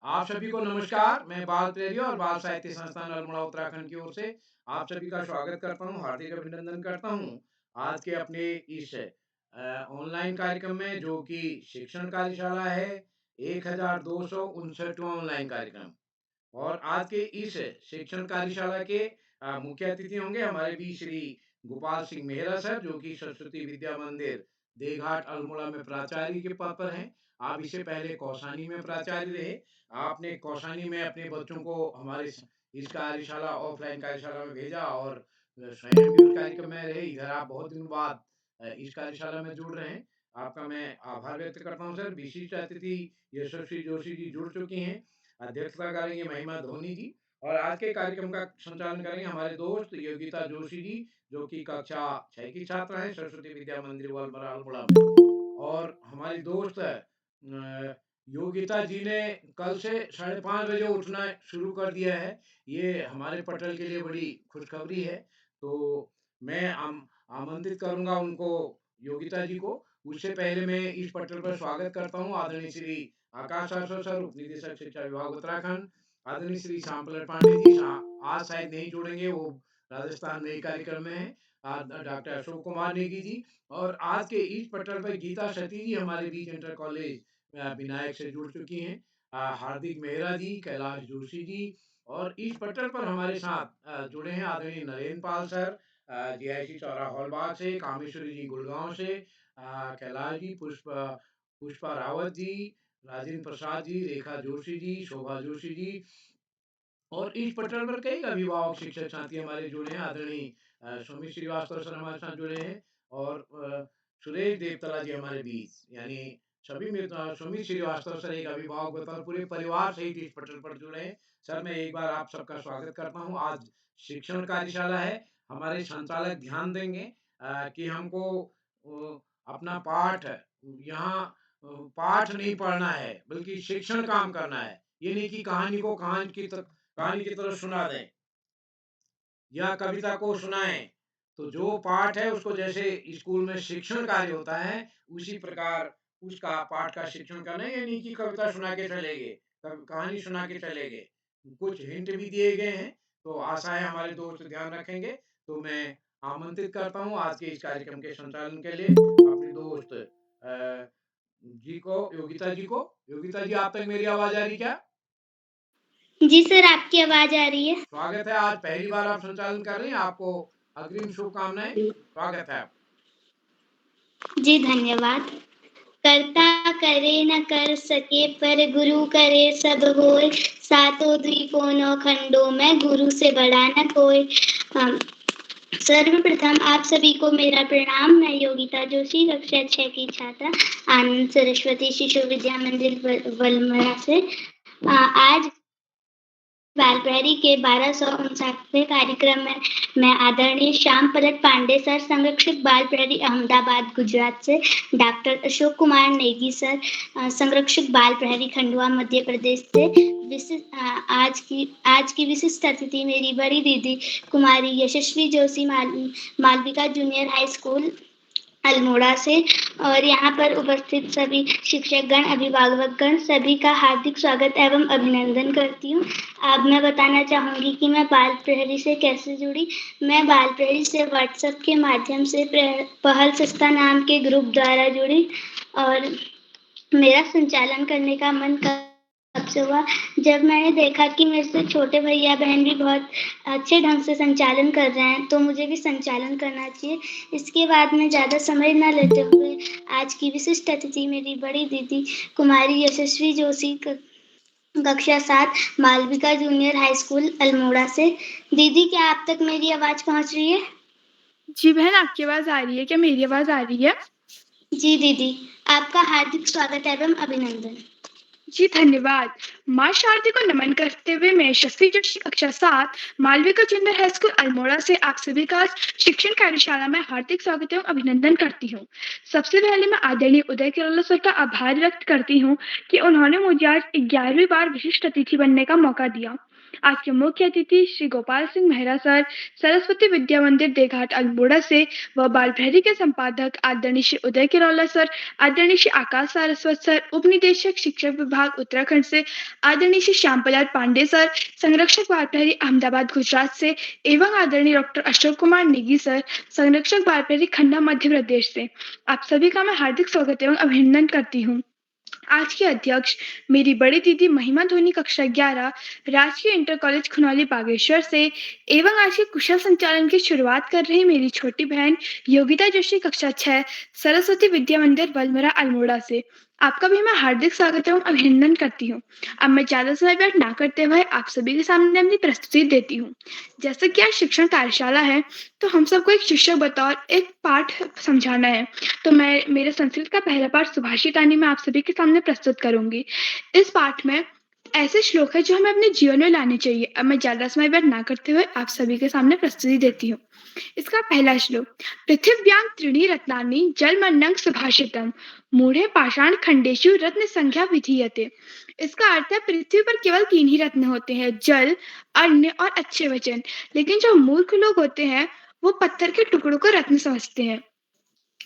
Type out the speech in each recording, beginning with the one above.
आप सभी को नमस्कार। मैं बाल प्रेरियो और बाल साहित्य संस्थान अल्मोड़ा उत्तराखंड की ओर से आप सभी का स्वागत करता हूं, हार्दिक अभिनंदन करता हूं। आज के अपने इस ऑनलाइन कार्यक्रम में, जो कि शिक्षण कार्यशाला है, 1259वां ऑनलाइन कार्यक्रम। और आज के इस शिक्षण कार्यशाला के मुख्य अतिथि होंगे हमारे बीच श्री गोपाल सिंह मेहरा सर, जो कि सरस्वती विद्या मंदिर देघाट अल्मोड़ा में प्राचार्य के पद पर हैं। आप इससे पहले कौसानी में प्राचार्य रहे। आपने कौसानी में अपने बच्चों को हमारे इस कार्यशाला, ऑफलाइन कार्यशाला में भेजा और स्वयं भी उस कार्यक्रम में रहे। इधर आप बहुत दिनों बाद इस कार्यशाला में जुड़ रहे हैं। आपका मैं आभार व्यक्त करता हूँ सर। विशिष्ट अतिथि यशस्वी जोशी जी जुड़ चुकी हैं। अध्यक्षता करेंगे महिमा धोनी जी। और आज के कार्यक्रम का संचालन करेंगे हमारे दोस्त योगिता जोशी जी, जो कि कक्षा 6 की छात्रा हैं, सरस्वती विद्या मंदिर वालपरा अल्मोड़ा में। और हमारी दोस्त योगिता जी ने कल से 5:30 बजे उठना शुरू कर दिया है। ये हमारे पटल के लिए बड़ी खुशखबरी है। तो मैं आमंत्रित करूंगा उनको, योगिता जी को। उससे पहले मैं इस पटल पर स्वागत करता हूँ आदरणीय श्री आकाश आसो सर, उप निदेशक शिक्षा विभाग उत्तराखंड। आदरणीय श्री श्यामपलट पांडे जी आज शायद नहीं जुड़ेंगे, वो राजस्थान में एक कार्यक्रम में है। डॉक्टर अशोक कुमार नेगी जी। और आज के इस पटल पर गीता सती जी हमारे बीच इंटर कॉलेज विनायक से जुड़ चुकी हैं। हार्दिक मेहरा जी, कैलाश जोशी जी। और इस पटल पर हमारे साथ जुड़े हैं आदरणीय नरेंद्र पाल सर, जीआईसी चौरा हॉलबाग से, कामेश्वरी जी गुड़गांव से, कैलाश जी, पुष्पा रावत जी, राजेंद्र प्रसाद जी, रेखा जोशी जी, शोभा जोशी जी। और इस पटल पर कई अभिभावक शिक्षक साथी हमारे जुड़े हैं। आदरणीय सुमित श्रीवास्तव सर हमारे साथ जुड़े हैं। और सुरेश देवतला जी हमारे बीच, यानी सभी मित्र। सुमित श्रीवास्तव सर एक अभिभावक बतौर पूरे परिवार सहित इस पटल पर जुड़े हैं। सर, मैं एक बार आप सबका स्वागत करता हूँ। आज शिक्षण कार्यशाला है। हमारे संचालक ध्यान देंगे कि हमको अपना पाठ यहाँ पाठ नहीं पढ़ना है, बल्कि शिक्षण काम करना है। ये नहीं कि कहानी को कहानी की तरह सुना दें या कविता को सुनाएं। तो जो पाठ है उसको जैसे स्कूल में शिक्षण कार्य होता है, उसी प्रकार उसका पाठ का शिक्षण करना है। ये नहीं कि कविता सुना के चले गए, कहानी सुना के चले गए। कुछ हिंट भी दिए गए हैं, तो आशा है हमारे दोस्त ध्यान रखेंगे। तो मैं आमंत्रित करता हूँ आज के इस कार्यक्रम के संचालन के लिए अपने दोस्त जी को, योगिता जी को। योगिता जी, आप तक मेरी आवाज आ रही क्या? जी सर, आपकी आवाज़ आ रही है। स्वागत है। आज पहली बार आप संचालन कर रही हैं। आपको अग्रिम शुभकामनाएं। स्वागत है आप। जी, धन्यवाद। कर्ता करे न कर सके, पर गुरु करे सब होय। सातों द्वीपों नौ खंडों में, गुरु से बड़ा न कोई। सर्वप्रथम आप सभी को मेरा प्रणाम। मैं योगिता जोशी, कक्षा 6 की छात्रा, आनंद सरस्वती शिशु विद्या मंदिर वलमड़ा से आज बाल प्रहरी के 1259वें कार्यक्रम में मैं आदरणीय श्याम पलट पांडे सर, संरक्षक बाल प्रहरी अहमदाबाद गुजरात से, डॉक्टर अशोक कुमार नेगी सर, संरक्षक बाल प्रहरी खंडवा मध्य प्रदेश से, आज की विशिष्ट अतिथि मेरी बड़ी दीदी Kumari Yashasvi Joshi, Malvika junior high school Almora से, और यहाँ पर उपस्थित सभी शिक्षकगण, अभिभावकगण, सभी का हार्दिक स्वागत एवं अभिनंदन करती हूँ। अब मैं बताना चाहूँगी कि मैं बाल प्रहरी से कैसे जुड़ी। मैं बाल प्रहरी से व्हाट्सएप के माध्यम से पहल संस्था नाम के ग्रुप द्वारा जुड़ी, और मेरा संचालन करने का मन कब से हुआ, जब मैंने देखा कि मेरे से छोटे भैया बहन भी बहुत अच्छे ढंग से संचालन कर रहे हैं, तो मुझे भी संचालन करना चाहिए। इसके बाद में ज़्यादा समय न लेते हुए आज की विशिष्ट अतिथि मेरी बड़ी दीदी कुमारी यशस्वी जोशी, कक्षा 7, Malvika junior high school Almora से। दीदी, क्या आप तक मेरी आवाज़ पहुँच रही है? जी बहन, आपकी आवाज़ आ रही है क्या? मेरी आवाज़ आ रही है? जी दीदी, आपका हार्दिक स्वागत एवं अभिनंदन। जी धन्यवाद। माँ शारदा को नमन करते हुए मैं यशस्वी जोशी, कक्षा 7, Malvika junior high school Almora से आप सभी का शिक्षण कार्यशाला में हार्दिक स्वागत एवं अभिनंदन करती हूँ। सबसे पहले मैं आदरणीय उदय किरोला सर का आभार व्यक्त करती हूँ कि उन्होंने मुझे आज 11वीं बार विशिष्ट अतिथि बनने का मौका दिया। आज के मुख्य अतिथि श्री गोपाल सिंह मेहरा सर, सरस्वती विद्या मंदिर देघाट अल्मोड़ा से, व बाल प्रहरी के संपादक आदरणीय श्री उदय किरौला सर, आदरणीय श्री आकाश सारस्वत सर, उप निदेशक शिक्षक विभाग उत्तराखंड से आदरणीय श्री श्याम प्रसाद पांडे सर, संरक्षक बाल प्रहरी अहमदाबाद गुजरात से, एवं आदरणीय डॉक्टर अशोक कुमार नेगी सर, संरक्षक बाल प्रहरी खन्ना मध्य प्रदेश से। आप सभी का मैं हार्दिक स्वागत एवं अभिनंदन करती हूँ। आज के अध्यक्ष मेरी बड़ी दीदी महिमा धोनी कक्षा 11 राजकीय इंटर कॉलेज खुनौली बागेश्वर से, एवं आज के कुशल संचालन की शुरुआत कर रही मेरी छोटी बहन योगिता जोशी कक्षा 6 सरस्वती विद्या मंदिर बलमरा अल्मोड़ा से। आपका भी मैं हार्दिक स्वागत एवं अभिनंदन करती हूँ। अब मैं ज्यादा समय व्यर्थ ना करते हुए आप सभी के सामने अपनी प्रस्तुति देती हूँ। जैसे कि आज शिक्षण कार्यशाला है, तो हम सबको एक शिक्षक बतौर एक पाठ समझाना है। तो मैं मेरे संस्कृत का पहला पाठ सुभाषितानी में आप सभी के सामने प्रस्तुत करूंगी। इस पाठ में ऐसे श्लोक है जो हमें अपने जीवन में लाने चाहिए। अब मैं ज्यादा समय व्यर्थ ना करते हुए आप सभी के सामने प्रस्तुति देती हूँ। इसका पहला श्लोक, पृथिव्यां त्रीणि रत्नानि जलमन्नं सुभाषितम् मूढ़े पाषाण खंडेषु रत्न संख्या विधीयते। इसका अर्थ है पृथ्वी पर केवल 3 ही रत्न होते हैं, जल, अन्न और अच्छे वचन। लेकिन जो मूर्ख लोग होते हैं वो पत्थर के टुकड़ों को रत्न समझते हैं।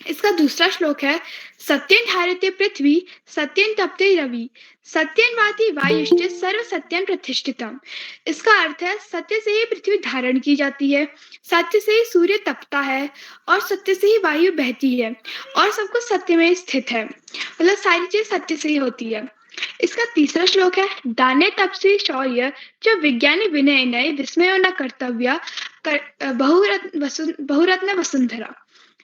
इसका दूसरा श्लोक है, सत्यं धारते पृथ्वी सत्यं तपते रवि सत्यं वाति वायुश्च सर्व सत्यं प्रतिष्ठितम्। इसका अर्थ है सत्य से ही पृथ्वी धारण की जाती है, सत्य से ही सूर्य तपता है और सत्य से ही वायु बहती है और सब कुछ सत्य में स्थित है। मतलब सारी चीज सत्य से ही होती है। इसका तीसरा श्लोक है, दाने तपसी शौर्य जो विज्ञानी विनय नय विस्मय न कर्तव्य बहुरत्न वसुंधरा।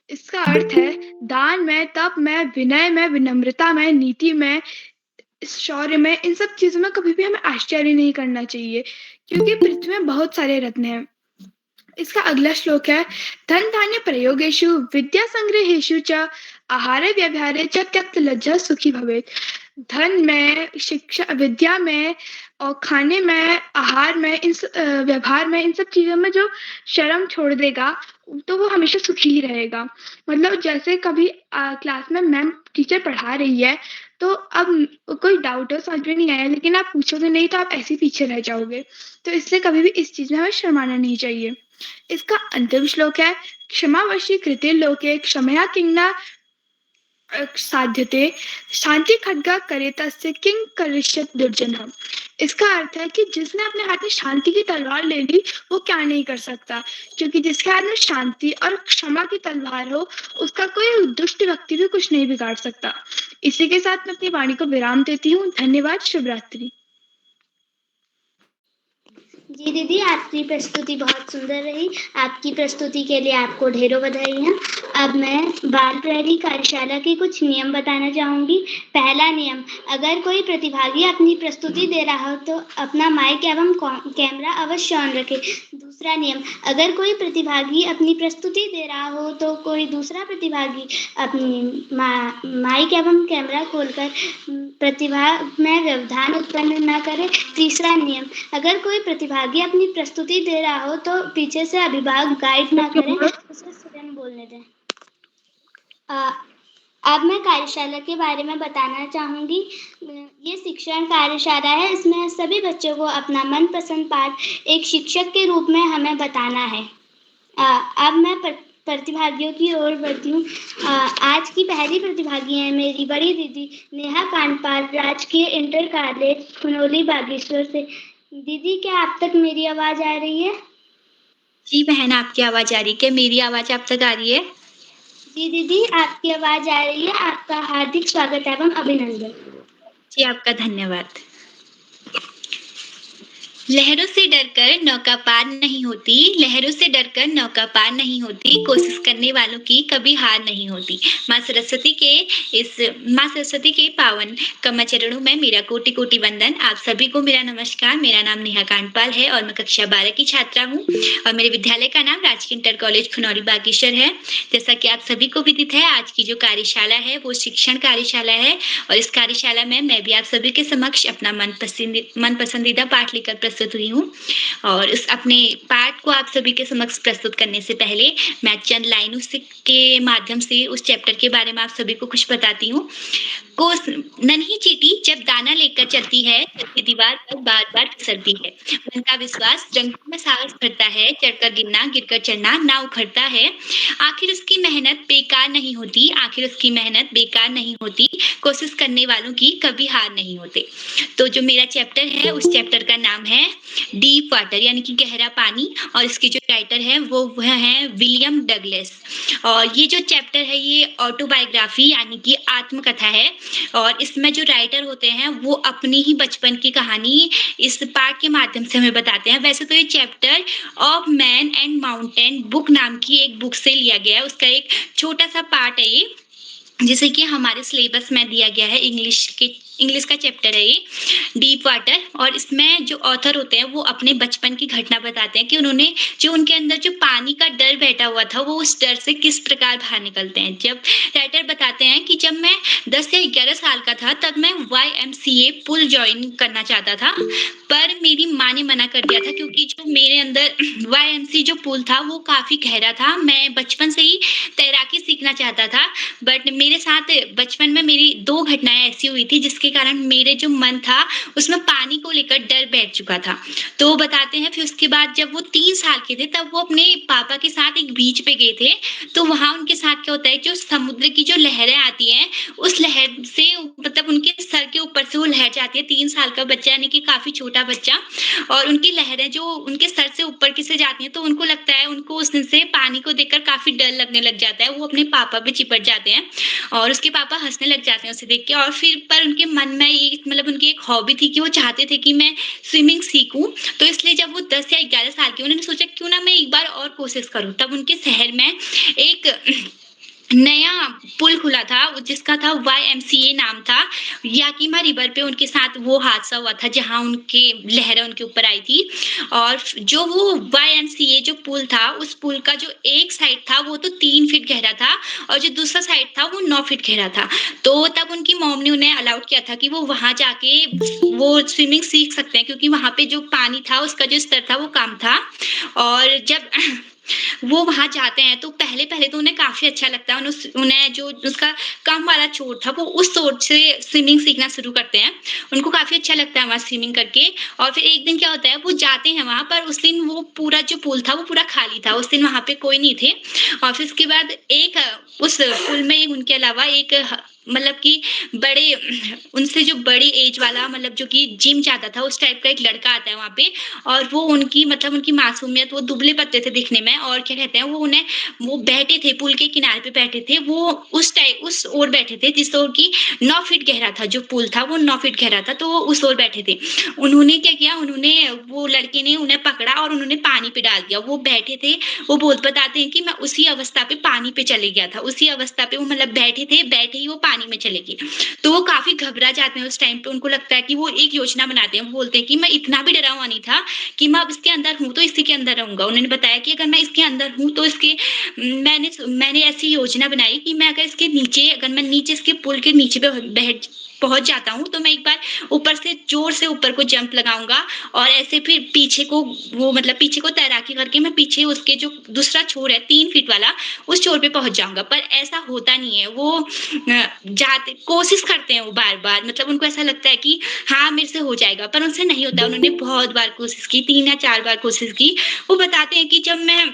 इसका अर्थ है दान में, तप में, विनय में, विनम्रता में, नीति में, शौर्य में, इन सब चीजों में कभी भी हमें आश्चर्य नहीं करना चाहिए, क्योंकि पृथ्वी में बहुत सारे रत्न हैं। इसका अगला श्लोक है, धन धान्य प्रयोगेषु विद्या संग्रहेषु च आहारे व्यवहारे च त्यक्त लज्जा सुखी भवेत्। धन में, शिक्षा, विद्या में और खाने में, आहार में, व्यवहार में, इन सब चीजों में जो शर्म छोड़ देगा तो वो हमेशा सुखी ही रहेगा। मतलब जैसे कभी क्लास में मैम टीचर पढ़ा रही है, तो अब कोई डाउट हो, समझ में नहीं आया, लेकिन आप पूछोगे नहीं तो आप ऐसे ही पीछे रह जाओगे। तो इसलिए कभी भी इस चीज में हमें शर्माना नहीं चाहिए। इसका अंतिम श्लोक है, क्षमावशी कृते लोके क्षमया किंगना साध्यते शांति खड्गा करे तस्य किंग करिष्यत दुर्जनः। इसका अर्थ है कि जिसने अपने हाथ में शांति की तलवार ले ली वो क्या नहीं कर सकता, क्योंकि जिसके हाथ में शांति और क्षमा की तलवार हो उसका कोई दुष्ट व्यक्ति भी कुछ नहीं बिगाड़ सकता। इसी के साथ मैं अपनी वाणी को विराम देती हूँ। धन्यवाद। शुभ रात्रि। जी दीदी, आपकी प्रस्तुति बहुत सुंदर रही। आपकी प्रस्तुति के लिए आपको ढेरों बधाइयाँ। अब मैं बाल प्रहरी कार्यशाला के कुछ नियम बताना चाहूँगी। पहला नियम, अगर कोई प्रतिभागी अपनी प्रस्तुति दे रहा हो तो अपना माइक एवं कैमरा अवश्य ऑन रखे। दूसरा नियम, अगर कोई प्रतिभागी अपनी प्रस्तुति दे रहा हो तो कोई दूसरा प्रतिभागी अपनी माइक एवं कैमरा खोलकर प्रतिभा में व्यवधान उत्पन्न न करे। तीसरा नियम, अगर कोई प्रतिभागी अपनी प्रस्तुति दे रहा हो तो पीछे से अभिभावक गाइड ना करें, उसे स्वयं बोलने दें। अब मैं कार्यशाला के बारे में बताना चाहूँगी। ये शिक्षण कार्यशाला है, इसमें सभी बच्चों को अपना मनपसंद पाठ एक शिक्षक के रूप में हमें बताना है। अब मैं प्रतिभागियों की ओर बढ़ती हूँ। आज की पहली प्रतिभागी है मेरी बड़ी दीदी नेहा कांडपाल, राजकीय इंटर कॉलेज खुनौली बागेश्वर से। दीदी, क्या आप तक मेरी आवाज आ रही है? जी बहन, आपकी आवाज आ रही है। क्या मेरी आवाज आप तक आ रही है? जी दीदी, आपकी आवाज आ रही है। आपका हार्दिक स्वागत एवं अभिनंदन। जी, आपका धन्यवाद। लहरों से डरकर नौका पार नहीं होती, लहरों से डरकर नौका पार नहीं होती, कोशिश करने वालों की कभी हार नहीं होती। माँ सरस्वती के पावन कमल चरणों में मेरा कोटि कोटि वंदन। आप सभी को मेरा नमस्कार। मेरा नाम नेहा कांडपाल है और मैं कक्षा 12 की छात्रा हूँ और मेरे विद्यालय का नाम राजकीय इंटर कॉलेज खुनौली बागेश्वर है। जैसा कि आप सभी को विदित है, आज की जो कार्यशाला है वो शिक्षण कार्यशाला है और इस कार्यशाला में मैं भी आप सभी के समक्ष अपना मन पसंदीदा पाठ लेकर प्रस्तुत हुई हूँ और इस अपने पाठ को आप सभी के समक्ष प्रस्तुत करने से पहले मैं चंद लाइनों से के माध्यम से उस चैप्टर के बारे में आप सभी को कुछ बताती हूँ। कोस नन्ही चींटी जब दाना लेकर चलती है, चलती दीवार पर बार-बार फिसलती है। मन का विश्वास रंगों में साहस भरता है, चढ़कर गिरना, गिरकर चढ़ना, ना उखड़ता है। आखिर उसकी मेहनत बेकार नहीं होती, आखिर उसकी मेहनत बेकार नहीं होती, कोशिश करने वालों की कभी हार नहीं होते। तो जो मेरा चैप्टर है, उस चैप्टर का नाम है डीप वाटर यानी कि गहरा पानी और इसके जो राइटर हैं वो हैं विलियम डगलस। और ये जो चैप्टर है ये ऑटोबायोग्राफी यानी कि आत्मकथा है और इसमें जो राइटर होते हैं वो अपनी ही बचपन की कहानी इस पाठ के माध्यम से हमें बताते हैं। वैसे तो ये chapter of man and mountain book नाम की एक बुक से लिया गया है, उसका एक छोटा सा पार्ट है ये, जैसे कि हमारे सिलेबस में दिया गया है। इंग्लिश का चैप्टर है ये डीप वाटर और इसमें जो ऑथर होते हैं वो अपने बचपन की घटना बताते हैं कि उन्होंने जो उनके अंदर जो पानी का डर बैठा हुआ था वो उस डर से किस प्रकार बाहर निकलते हैं। जब राइटर बताते हैं कि जब मैं 10 या 11 साल का था तब मैं YMCA पुल ज्वाइन करना चाहता था, पर मेरी माँ ने मना कर दिया था क्योंकि जो मेरे अंदर YMCA जो पुल था वो काफ़ी गहरा था। मैं बचपन से ही तैराकी सीखना चाहता था, बट मेरे साथ बचपन में मेरी 2 घटनाएँ ऐसी हुई थी जिसके कारण मेरे जो मन था उसमें पानी को लेकर डर बैठ चुका था। तो वो बताते हैं फिर उसके बाद जब वो 3 साल के थे तब वो अपने पापा के साथ एक बीच पे गए थे। तो वहाँ उनके साथ क्या होता है जो समुद्र की जो लहरें आती हैं उस लहर से मतलब उनके सर के ऊपर से वो लहर जाती है। 3 साल का बच्चा यानी कि काफ़ी छोटा बच्चा और उनकी लहरें जो उनके सर से ऊपर की से जाती हैं तो उनको लगता है उनको उस दिन से पानी को देखकर काफ़ी डर लगने लग जाता है। वो अपने पापा पे चिपट जाते हैं और उसके पापा हँसने लग जाते हैं उसे देख के और फिर पर उनके मन में ये मतलब उनकी एक हॉबी थी कि वो चाहते थे कि मैं स्विमिंग सीखूँ। तो इसलिए जब वो 10 या 11 साल के उन्होंने सोचा क्यों ना मैं एक बार और कोशिश करूँ। तब उनके शहर में एक नया पुल खुला था जिसका था YMCA नाम था। याकीमा रिवर पे उनके साथ वो हादसा हुआ था जहाँ उनके लहरें उनके ऊपर आई थी और जो वो YMCA जो पुल था उस पुल का जो एक साइड था वो तो 3 फीट गहरा था और जो दूसरा साइड था वो 9 फीट गहरा था। तो तब उनकी मॉम ने उन्हें अलाउड किया था कि वो वहाँ जाके वो स्विमिंग सीख सकते हैं क्योंकि वहाँ पे जो पानी था उसका जो स्तर था वो कम था। और जब वो वहाँ जाते हैं तो पहले-पहले तो उन्हें काफ़ी अच्छा लगता है। उन्हें जो उसका कम वाला चोट था वो उस चोट से स्विमिंग सीखना शुरू करते हैं। उनको काफ़ी अच्छा लगता है वहाँ स्विमिंग करके और फिर एक दिन क्या होता है वो जाते हैं वहाँ पर उस दिन वो पूरा जो पुल था वो पूरा खाली था। उस दिन वहाँ पे कोई नहीं थे और फिर उसके बाद एक उस पुल में उनके अलावा एक मतलब कि बड़े उनसे जो बड़ी एज वाला मतलब जो कि जिम जाता था उस टाइप का एक लड़का आता है वहाँ पे और वो उनकी मतलब उनकी मासूमियत वो दुबले-पतले थे दिखने में और क्या कहते हैं वो बैठे थे पुल के किनारे पे बैठे थे। वो उस ओर बैठे थे जिस ओर की 9 फीट गहरा था जो पुल था वो 9 फीट गहरा था तो वो उस ओर बैठे थे। उन्होंने क्या किया वो लड़के ने उन्हें पकड़ा और उन्होंने पानी पे डाल दिया। वो बैठे थे, वो बताते हैं कि मैं उसी अवस्था पे पानी पे चले गया था। उसी अवस्था पे वो मतलब बैठे थे, बैठे ही वो पानी में चले गए। तो वो काफ़ी घबरा जाते हैं उस टाइम पे उनको लगता है कि वो एक योजना बनाते हैं। वो बोलते हैं कि मैं इतना भी डरा हुआ नहीं था कि मैं अब इसके अंदर हूँ तो इसी के अंदर रहूँगा। उन्होंने बताया कि अगर मैं इसके अंदर हूँ तो मैंने ऐसी योजना बनाई कि मैं अगर मैं नीचे इसके पुल के नीचे पे बैठ पहुँच जाता हूँ तो मैं एक बार ऊपर से ज़ोर से ऊपर को जंप लगाऊँगा और ऐसे फिर पीछे को तैराकी करके मैं पीछे उसके जो दूसरा छोर है 3 फीट वाला उस छोर पे पहुँच जाऊँगा। पर ऐसा होता नहीं है। वो जाते कोशिश करते हैं वो बार-बार मतलब उनको ऐसा लगता है कि हाँ, मेरे से हो जाएगा पर उनसे नहीं होता। उन्होंने बहुत बार कोशिश की, 3 या 4 बार कोशिश की। वो बताते हैं कि जब मैं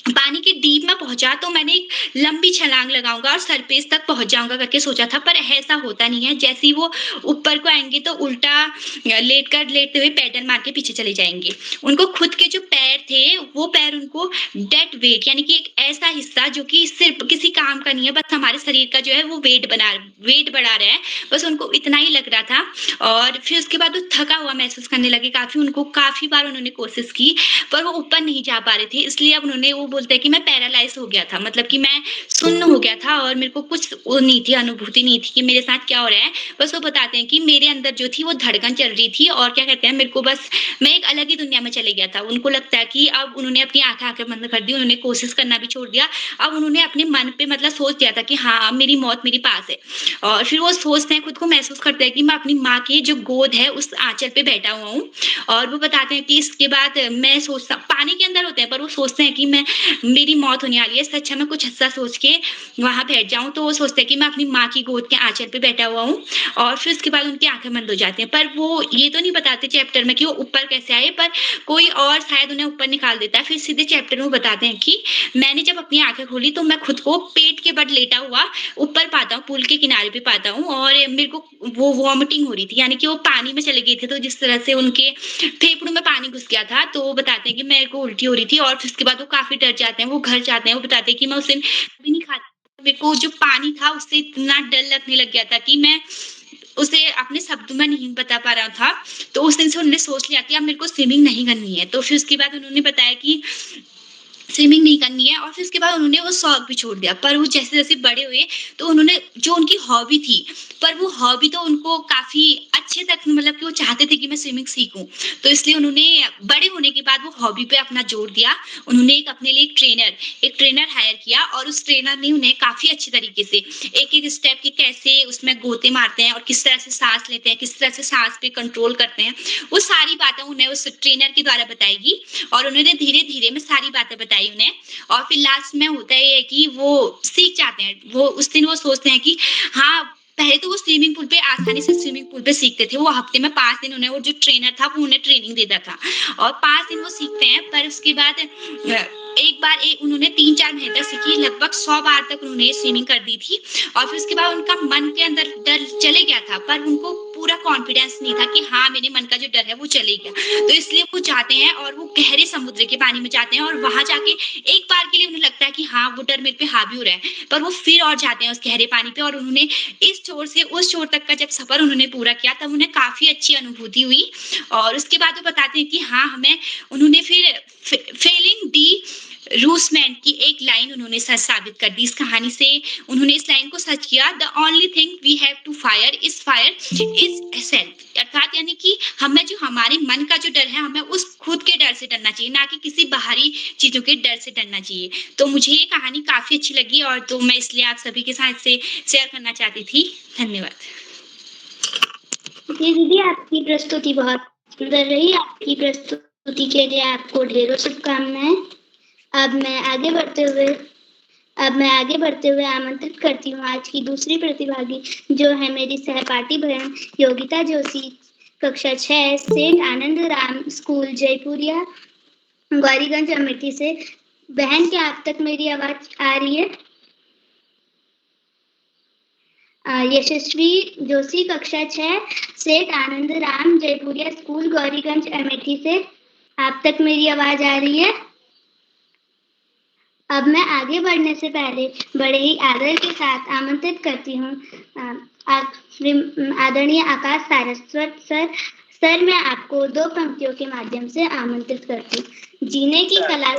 पानी के डीप में पहुँचा तो मैंने एक लंबी छलांग लगाऊँगा और सरफेस तक पहुँच जाऊँगा करके सोचा था, पर ऐसा होता नहीं है। जैसे ही वो ऊपर को आएँगे तो उल्टा लेटते हुए पैडल मार के पीछे चले जाएँगे। उनको खुद के जो पैर थे, वो पैर उनको डेड वेट यानी कि एक ऐसा हिस्सा जो कि सिर्फ़ किसी काम का नहीं है, बस हमारे शरीर का जो है वो वेट बढ़ा रहा है, बस उनको इतना ही लग रहा था। और फिर उसके बाद वो थका हुआ महसूस करने लगे काफ़ी। उन्होंने कोशिश की, पर वो ऊपर नहीं जा पा रहे थे, इसलिए अब उन्होंने वो बोलता है कि मैं पैरालाइज़ हो गया था, मतलब कि मैं सुन्न हो गया था और मेरे को कुछ वो नहीं थी, अनुभूति नहीं थी कि मेरे साथ क्या हो रहा है। बस वो बताते हैं कि मेरे अंदर जो थी वो धड़कन चल रही थी और क्या कहते हैं, मेरे को बस मैं एक अलग ही दुनिया में चले गया था। उनको लगता है कि अब उन्होंने अपनी आँखें बंद कर दी, उन्होंने कोशिश करना भी छोड़ दिया। अब उन्होंने अपने मन पे मतलब सोच लिया था कि हाँ, अब मेरी मौत मेरे पास है। और फिर वो सोचते हैं, खुद को महसूस करते हैं कि मैं अपनी माँ की जो गोद है उस आँचल पे बैठा हुआ हूँ। और वो बताते हैं कि इसके बाद मैं सोचता पानी के अंदर होते हैं, पर वो सोचते हैं कि मेरी मौत होने वाली है, इससे अच्छा मैं कुछ अच्छा सोच के वहाँ बैठ जाऊँ। तो वो सोचते हैं कि मैं अपनी माँ की गोद के आँचल पे बैठा हुआ हूँ और फिर उसके बाद उनकी आँखें बंद हो जाती हैं। पर वो ये तो नहीं बताते चैप्टर में कि वो ऊपर कैसे आए, पर कोई और शायद उन्हें ऊपर निकाल देता है। फिर सीधे चैप्टर में वो बताते हैं कि मैंने जब अपनी आँखें खोली तो मैं खुद को पेट के बल लेटा हुआ ऊपर पाता हूँ, पुल के किनारे पे पाता हूँ और मेरे को वो वॉमिटिंग हो रही थी, यानी कि वो पानी में चले गए थे। तो जिस तरह से उनके फेफड़ों में पानी घुस गया था, तो वो बताते हैं कि मेरे को उल्टी हो रही थी और फिर उसके बाद वो काफ़ी डर जाते हैं, वो घर जाते हैं। वो बताते हैं कि मैं उस दिन कभी नहीं खाता, मेरे को जो पानी था उससे इतना डर लगने लग गया था कि मैं उसे अपने शब्दों में नहीं बता पा रहा था। तो उस दिन से उन्होंने सोच लिया कि अब मेरे को स्विमिंग नहीं करनी है। तो फिर उसके बाद उन्होंने बताया कि स्विमिंग नहीं करनी है और फिर उसके बाद उन्होंने वो शौक भी छोड़ दिया। पर वो जैसे-जैसे बड़े हुए तो उन्होंने जो उनकी हॉबी थी, पर वो हॉबी तो उनको काफ़ी अच्छे तक मतलब कि वो चाहते थे कि मैं स्विमिंग सीखूँ। तो इसलिए उन्होंने बड़े होने के बाद वो हॉबी पे अपना जोर दिया। उन्होंने अपने लिए एक ट्रेनर हायर किया और उस ट्रेनर ने उन्हें काफ़ी अच्छे तरीके से एक-एक स्टेप कि कैसे उसमें गोते मारते हैं और किस तरह से साँस लेते हैं, किस तरह से साँस पे कंट्रोल करते हैं। वो सारी बातें उन्हें उस ट्रेनर के द्वारा बताएगी और उन्होंने धीरे-धीरे में सारी बातें बताई उन्हें और फिर लास्ट में होता ये है कि वो सीख जाते हैं। वो उस दिन वो सोचते हैं कि हाँ, पहले तो वो स्विमिंग पूल पे आसानी से स्विमिंग पूल पे सीखते थे। वो हफ्ते में 5 दिन उन्हें वो जो ट्रेनर था वो उन्हें ट्रेनिंग देता था और 5 दिन वो सीखते हैं। पर उसके बाद एक बार उन्होंने 3-4 महीने तक सीखी, लगभग 100 बार तक उन्होंने स्विमिंग कर दी थी और फिर उसके बाद उनका मन के अंदर डर चले गया था, पर उनको पूरा कॉन्फिडेंस नहीं था कि हाँ, मेरे मन का जो डर है वो चले गया। तो इसलिए वो जाते हैं और वो गहरे समुद्र के पानी में जाते हैं और वहाँ जाके एक बार के लिए उन्हें लगता है कि हाँ, वो डर मेरे पे हावी हो रहा है। पर वो फिर और जाते हैं उस गहरे पानी पे और उन्होंने इस छोर से उस छोर तक का जब सफ़र उन्होंने पूरा किया, तब उन्हें काफ़ी अच्छी अनुभूति हुई और उसके बाद वो बताते हैं कि हाँ, उन्होंने फिर फेलिंग दी रूसमैन की एक लाइन उन्होंने सच साबित कर दी इस कहानी से। उन्होंने इस लाइन को सच किया, the only thing we have to fire is self. अर्थात यानी कि हमें जो हमारे मन का जो डर है, हमें उस खुद के डर से डरना चाहिए, ना कि किसी बाहरी चीज़ों के डर से डरना चाहिए। तो मुझे ये कहानी काफ़ी अच्छी लगी और तो मैं इसलिए आप सभी के साथ इसे शेयर करना चाहती थी। धन्यवाद। जी दीदी, आपकी प्रस्तुति बहुत सुंदर रही। आपकी प्रस्तुति के लिए आपको ढेरों शुभकामनाएं। अब मैं आगे बढ़ते हुए आमंत्रित करती हूँ आज की दूसरी प्रतिभागी, जो है मेरी सहपाठी बहन योगिता जोशी, कक्षा 6, सेठ आनंद राम स्कूल, जयपुरिया, गौरीगंज, अमेठी से। बहन, क्या आप तक मेरी आवाज आ रही है? यशस्वी जोशी, कक्षा 6, सेठ आनंद राम, जयपुरिया स्कूल, गौरीगंज, अमेठी से। आप तक मेरी आवाज आ रही है? अब मैं आगे बढ़ने से पहले बड़े ही आदर के साथ आमंत्रित करती हूँ आदरणीय आकाश सारस्वत सर। सर, मैं आपको 2 पंक्तियों के माध्यम से आमंत्रित करती हूँ। जीने की कला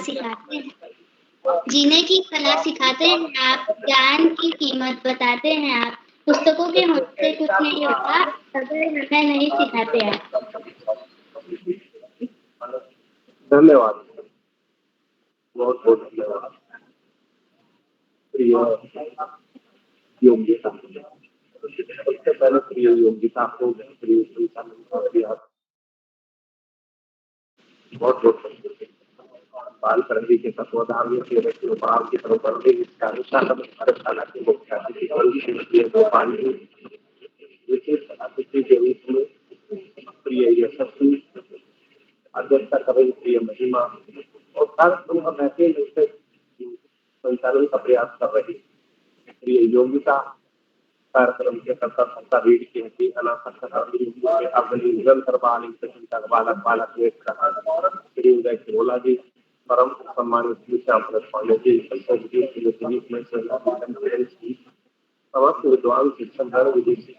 सिखाते हैं आप, ज्ञान की कीमत बताते हैं आप। पुस्तकों के होने से कुछ नहीं होता अगर हमें नहीं सिखाते आप। धन्यवाद, बहुत बहुत धन्यवाद। प्रिय योगिता, सबसे पहले प्रिय योगिता को प्रिय बहुत बहुत बाल करंदी के तत्वाधान के व्यक्तिभाव की तरफ बढ़ने इस कार्यशाला में कार्यशाला के मुख्य अतिथि और गोपाल जी, विशेष अतिथि के रूप में प्रिय यशस्वी, अध्यक्षता करें प्रिय महिमा और कार्यक्रम का महत्व जैसे संचालन का प्रयास कर रही प्रिय योगिता, कार्यक्रम के कर्ता रीड की हती अनासक्ता अग्नि निरंतर बालक बालक श्री उदय खिरोला जी, परम सम्मानित श्याम पांडे जी, समस्त विद्वान शिक्षक विदेशी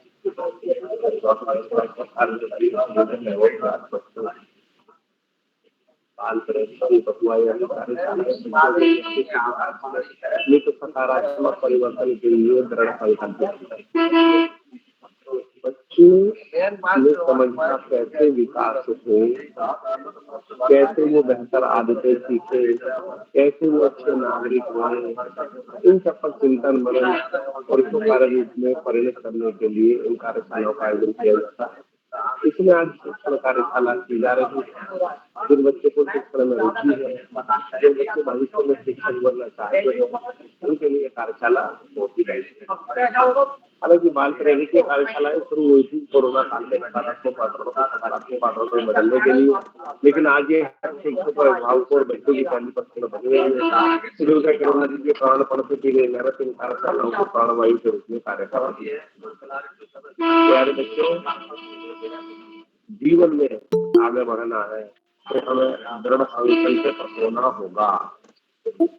बाल प्रेरणा बटुआ या कार्यशालाएं तो सकारात्मक परिवर्तन के लिए दृढ़ संकल्प है। बच्चों में समझना कैसे विकास हो, कैसे वो बेहतर आदतें सीखे, कैसे वो अच्छे नागरिक बने, इन सब पर चिंतन मनन और इसको कार्य रूप में परिणत करने के लिए इन कार्यशालाओं का आयोजन किया जाता है। इसमें आज शिक्षण कार्यशाला की जा रही है। जिन बच्चों को शिक्षण में रुचि है, जो बच्चे भविष्य में शिक्षक बनना चाहते हैं, उनके लिए कार्यशाला होती रहेगी। हालांकि बाल प्रेमी की कार्यशालाएं शुरू हुई थी कोरोना काल में नकारात्मक वातावरण को बदलने के लिए, लेकिन आज ये शिक्षक और अभिभावकों और बच्चों की पहली पक्ष में बदले हुए कोरोना जी के प्राणपण से की गई मेहनत इन कार्यशालाओं को प्राणवायु के रूप में कार्य कर रही है। प्यारे बच्चों, जीवन में आगे बढ़ना है तो हमें दृढ़ संकल्प होना होगा।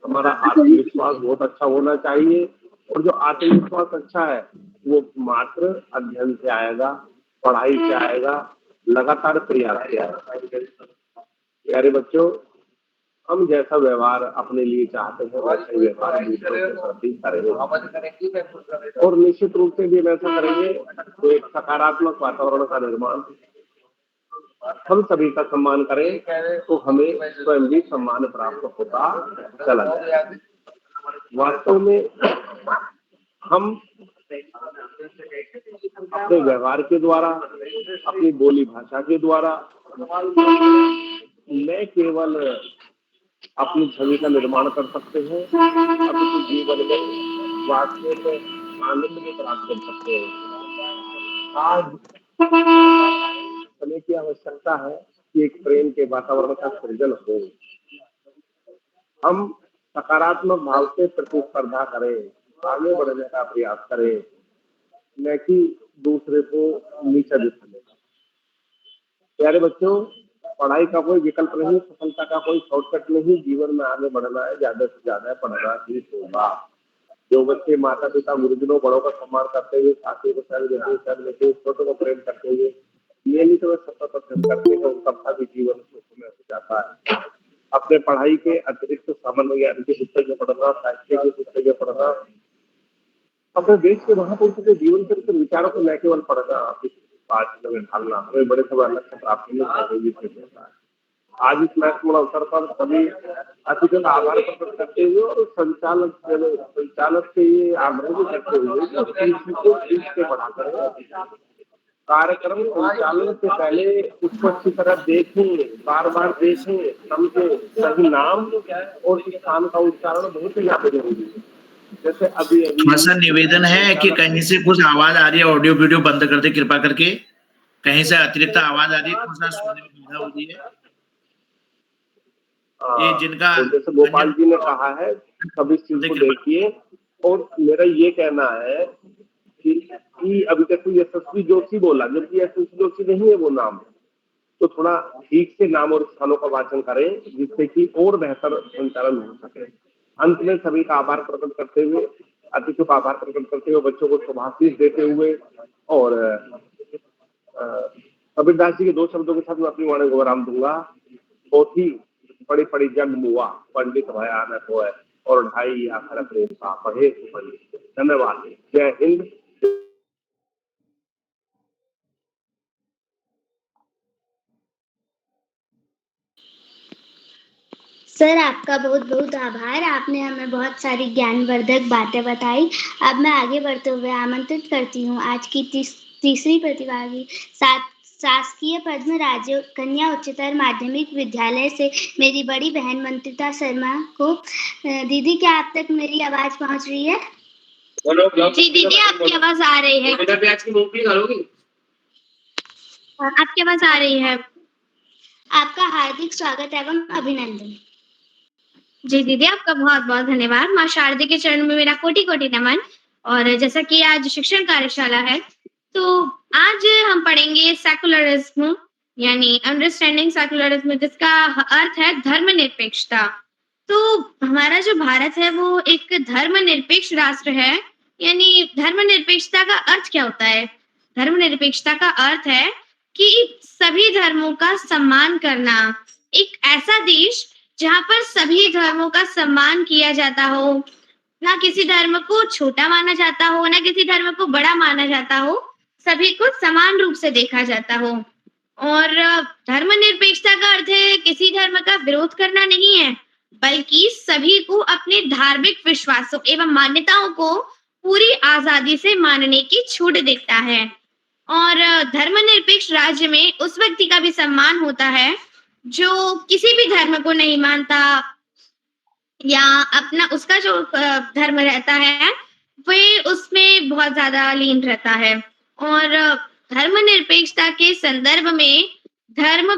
हमारा आत्मविश्वास बहुत अच्छा होना चाहिए, और जो आत्मविश्वास अच्छा है वो मात्र अध्ययन से आएगा, पढ़ाई से आएगा, लगातार प्रयास से आएगा। प्यारे बच्चों, हम जैसा व्यवहार अपने लिए चाहते हैं वैसा ही व्यवहार दूसरों के प्रति करेंगे, और निश्चित रूप से भी वैसा करेंगे तो एक सकारात्मक वातावरण का निर्माण, हम सभी का सम्मान करें तो हमें स्वयं भी सम्मान प्राप्त होता चला जाए। वास्तव में हम अपने व्यवहार के द्वारा, अपनी बोली भाषा के द्वारा न केवल अपनी छवि का निर्माण कर सकते हैं, अपने जीवन में वास्तव में आनंद भी प्राप्त कर सकते हैं। आज समय की आवश्यकता है कि एक प्रेम के वातावरण का सृजन हो। हम सकारात्मक भाव से प्रतिस्पर्धा करें, आगे बढ़ने का प्रयास करें, न कि दूसरे को नीचा दिखाने का। प्यारे बच्चों, पढ़ाई का कोई विकल्प नहीं, सफलता का कोई शॉर्टकट नहीं। जीवन में आगे बढ़ना है, ज्यादा से ज्यादा पढ़ना ही होगा। जो बच्चे माता पिता गुरुजनों बड़ों का सम्मान करते हुए, साथियों को सहन देते, छोटों को प्रेम करते हुए नियमित व सतत करते हैं, उनका भावी जीवन सुखमय हो जाता है। अपने पढ़ाई के अतिरिक्त सामान्य ज्ञान की पुस्तकें पढ़ना, साहित्य की पुस्तकें पढ़ना, अपने देश के महापुरुषों के जीवन चरित्र विचारों को न केवल पढ़ना, पाठ्य में ढालना हमें बड़े समय लक्ष्य प्राप्त होता है। आज इस महत्वपूर्ण अवसर पर सभी अतिथियों का आभार प्रकट करते हुए और संचालक से ये आग्रह भी करते हुए कि बढ़ाकर कार्यक्रम संचालन से पहले उसको अच्छी तरह देखें, बार बार देखें, समझें, सही नाम और स्थान का उच्चारण बहुत ही ज्यादा जरूरी है। जैसे अभी सर निवेदन है कि कहीं से कुछ आवाज आ रही है, ऑडियो वीडियो बंद कर दे कृपा करके। कहीं से अतिरिक्त आवाज आ रही है, कुछ सुनने में सुविधा होती है। ये जिनका जैसे गोपाल जी ने कहा है, सब इस चीज को देखिए। और मेरा ये कहना है कि अभी तक तो यशस्वी जोशी बोला, जबकि यशस्वी जोशी नहीं है वो नाम, तो थोड़ा ठीक से नाम और स्थानों का वाचन करें जिससे कि और बेहतर संचालन हो सके। अंत में सभी का आभार प्रकट करते हुए, अतिथियों का आभार प्रकट करते हुए, बच्चों को शुभाशीष देते हुए और कबीरदास जी के 2 शब्दों के साथ मैं अपनी वाणी को विराम दूंगा। बहुत ही बड़ी बड़ी जग मुआ पंडित भयानक हो है और ढाई आखर प्रेम का पढ़े। धन्यवाद। जय हिंद। सर, आपका बहुत बहुत आभार। आपने हमें बहुत सारी ज्ञानवर्धक बातें बताई। अब मैं आगे बढ़ते हुए आमंत्रित करती हूँ आज की तीसरी प्रतिभागी शासकीय पद्म राज्य कन्या उच्चतर माध्यमिक विद्यालय से मेरी बड़ी बहन मंत्रिता शर्मा को। दीदी, क्या आप तक मेरी आवाज पहुंच रही है? जी दीदी, आपकी आवाज आ रही है। आपकी आवाज आ रही है। आपका हार्दिक स्वागत एवं अभिनंदन। जी दीदी, आपका बहुत बहुत धन्यवाद। माँ शारदा के चरण में मेरा कोटि कोटि नमन। और जैसा कि आज शिक्षण कार्यशाला है, तो आज हम पढ़ेंगे सेकुलरिज्म, यानी अंडरस्टैंडिंग सेकुलरिज्म, जिसका अर्थ है धर्मनिरपेक्षता। तो हमारा जो भारत है वो एक धर्मनिरपेक्ष राष्ट्र है। यानी धर्मनिरपेक्षता का अर्थ क्या होता है? धर्मनिरपेक्षता का अर्थ है कि सभी धर्मों का सम्मान करना, एक ऐसा देश जहाँ पर सभी धर्मों का सम्मान किया जाता हो, ना किसी धर्म को छोटा माना जाता हो, ना किसी धर्म को बड़ा माना जाता हो, सभी को समान रूप से देखा जाता हो। और धर्मनिरपेक्षता का अर्थ है किसी धर्म का विरोध करना नहीं है, बल्कि सभी को अपने धार्मिक विश्वासों एवं मान्यताओं को पूरी आजादी से मानने की छूट देता है। और धर्मनिरपेक्ष राज्य में उस व्यक्ति का भी सम्मान होता है जो किसी भी धर्म को नहीं मानता या अपना उसका जो धर्म रहता है वे उसमें बहुत ज्यादा लीन रहता है। और धर्मनिरपेक्षता के संदर्भ में धर्म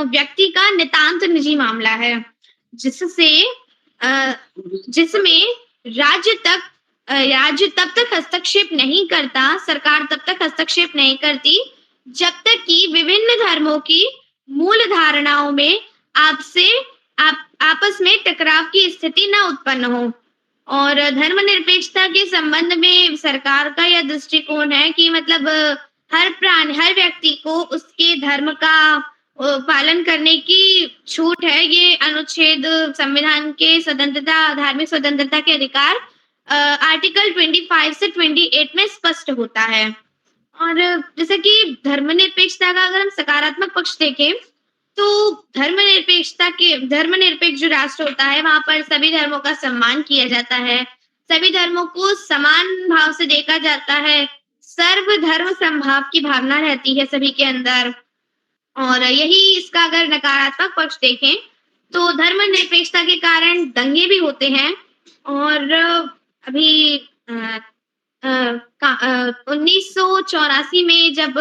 व्यक्ति का नितांत निजी मामला है, जिससे जिसमें राज्य तब तक हस्तक्षेप नहीं करता, सरकार तब तक हस्तक्षेप नहीं करती जब तक कि विभिन्न धर्मों की मूल धारणाओं में आपस में टकराव की स्थिति न उत्पन्न हो। और धर्मनिरपेक्षता के संबंध में सरकार का यह दृष्टिकोण है कि मतलब हर व्यक्ति को उसके धर्म का पालन करने की छूट है। ये अनुच्छेद संविधान के धार्मिक स्वतंत्रता के अधिकार आर्टिकल 25 से 28 में स्पष्ट होता है। और जैसे कि धर्मनिरपेक्षता का अगर हम सकारात्मक पक्ष देखें तो धर्मनिरपेक्ष जो राष्ट्र होता है वहां पर सभी धर्मों का सम्मान किया जाता है, सभी धर्मों को समान भाव से देखा जाता है, सर्वधर्म समभाव की भावना रहती है सभी के अंदर। और यही इसका अगर नकारात्मक पक्ष देखें तो धर्मनिरपेक्षता के कारण दंगे भी होते हैं। और अभी 1984 में जब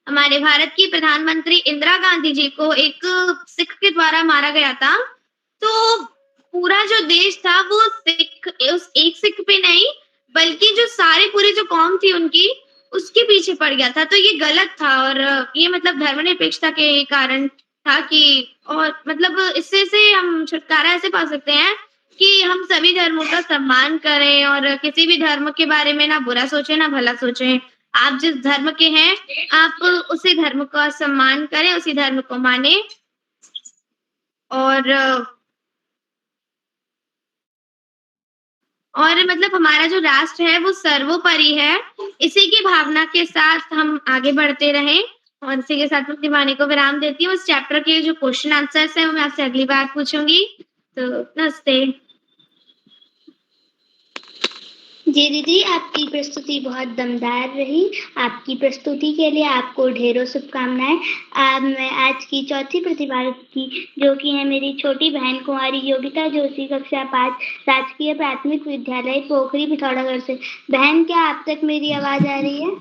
हमारे भारत की प्रधानमंत्री इंदिरा गांधी जी को एक सिख के द्वारा मारा गया था, तो पूरा जो देश था वो उस एक सिख पे नहीं बल्कि जो पूरी जो कौम थी उनकी उसके पीछे पड़ गया था। तो ये गलत था और ये मतलब धर्मनिरपेक्षता के कारण था कि और मतलब इससे से हम छुटकारा ऐसे पा सकते हैं कि हम सभी धर्मों का सम्मान करें और किसी भी धर्म के बारे में ना बुरा सोचें ना भला सोचें। आप जिस धर्म के हैं आप उसी धर्म का सम्मान करें, उसी धर्म को माने। और मतलब हमारा जो राष्ट्र है वो सर्वोपरि है, इसी की भावना के साथ हम आगे बढ़ते रहें। और इसी के साथ मैं अपनी वाणी को विराम देती हूँ। इस चैप्टर के जो क्वेश्चन आंसर्स हैं वो मैं आपसे अगली बार पूछूंगी। तो नमस्ते। जी दीदी, आपकी प्रस्तुति बहुत दमदार रही। आपकी प्रस्तुति के लिए आपको ढेरों शुभकामनाएं। मैं आज की चौथी प्रतिभागी जो कि है मेरी छोटी बहन कुंवारी योगिता जोशी, कक्षा 5, राजकीय प्राथमिक विद्यालय पोखरी पिथौरागढ़ से। बहन, क्या आप तक मेरी आवाज आ रही है?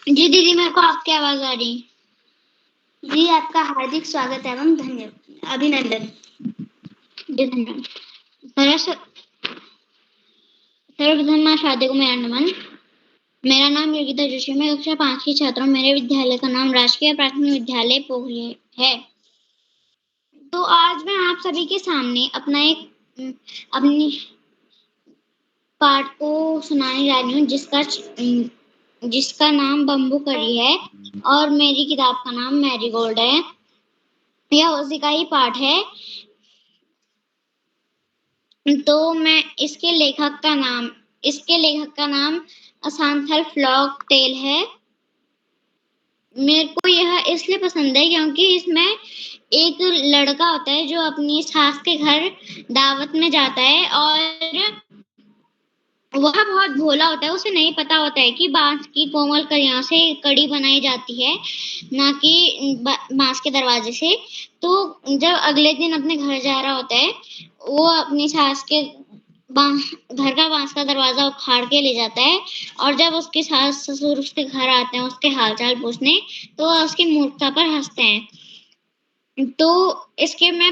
जी दीदी, मेरे को आपकी आवाज आ रही है। जी, आपका हार्दिक स्वागत एवं अभिनंदन। जी धन्यवाद। सर्वप्रथम माँ शादी को मेरा नमन। मेरा नाम योगिता जोशी, मैं कक्षा 5 की छात्र हूँ। मेरे विद्यालय का नाम राजकीय प्राथमिक विद्यालय पोखरी है। तो आज मैं आप सभी के सामने अपनी पाठ को सुनाने जा रही हूँ जिसका नाम बम्बू करी है और मेरी किताब का नाम मैरीगोल्ड है। यह उसी का ही पाठ है। तो मैं इसके लेखक का नाम असांथल फ्लॉक टेल है। मेरे को यह इसलिए पसंद है क्योंकि इसमें एक लड़का होता है जो अपनी सास के घर दावत में जाता है और वह बहुत भोला होता है। उसे नहीं पता होता है कि बांस की कोमल कलियों से कड़ी बनाई जाती है, ना कि बांस के दरवाजे से। तो जब अगले दिन अपने घर जा रहा होता है, वो अपनी सास के घर का बांस का दरवाजा उखाड़ के ले जाता है और जब उसके सास ससुर उसके घर आते हैं उसके हालचाल पूछने, तो वह उसकी मूर्खता पर हंसते हैं। तो इसके मैं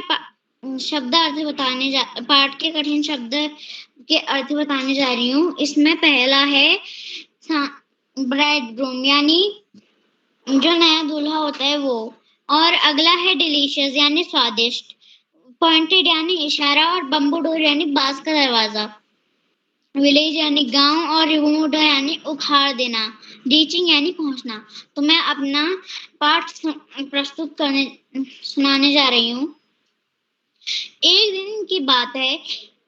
पाठ के कठिन शब्द के अर्थ बताने जा रही हूँ। इसमें पहला है ब्राइडग्रूम यानी जो नया दूल्हा होता है वो, और अगला है डिलीशियस यानी स्वादिष्ट, पॉइंटेड यानी इशारा, और बम्बू डोर यानी बांस का दरवाजा, विलेज यानी गांव, और रिमूव यानी उखाड़ देना। रीचिंग यानी पहुंचना। तो मैं अपना पाठ प्रस्तुत सुनाने जा रही हूँ। एक दिन की बात है,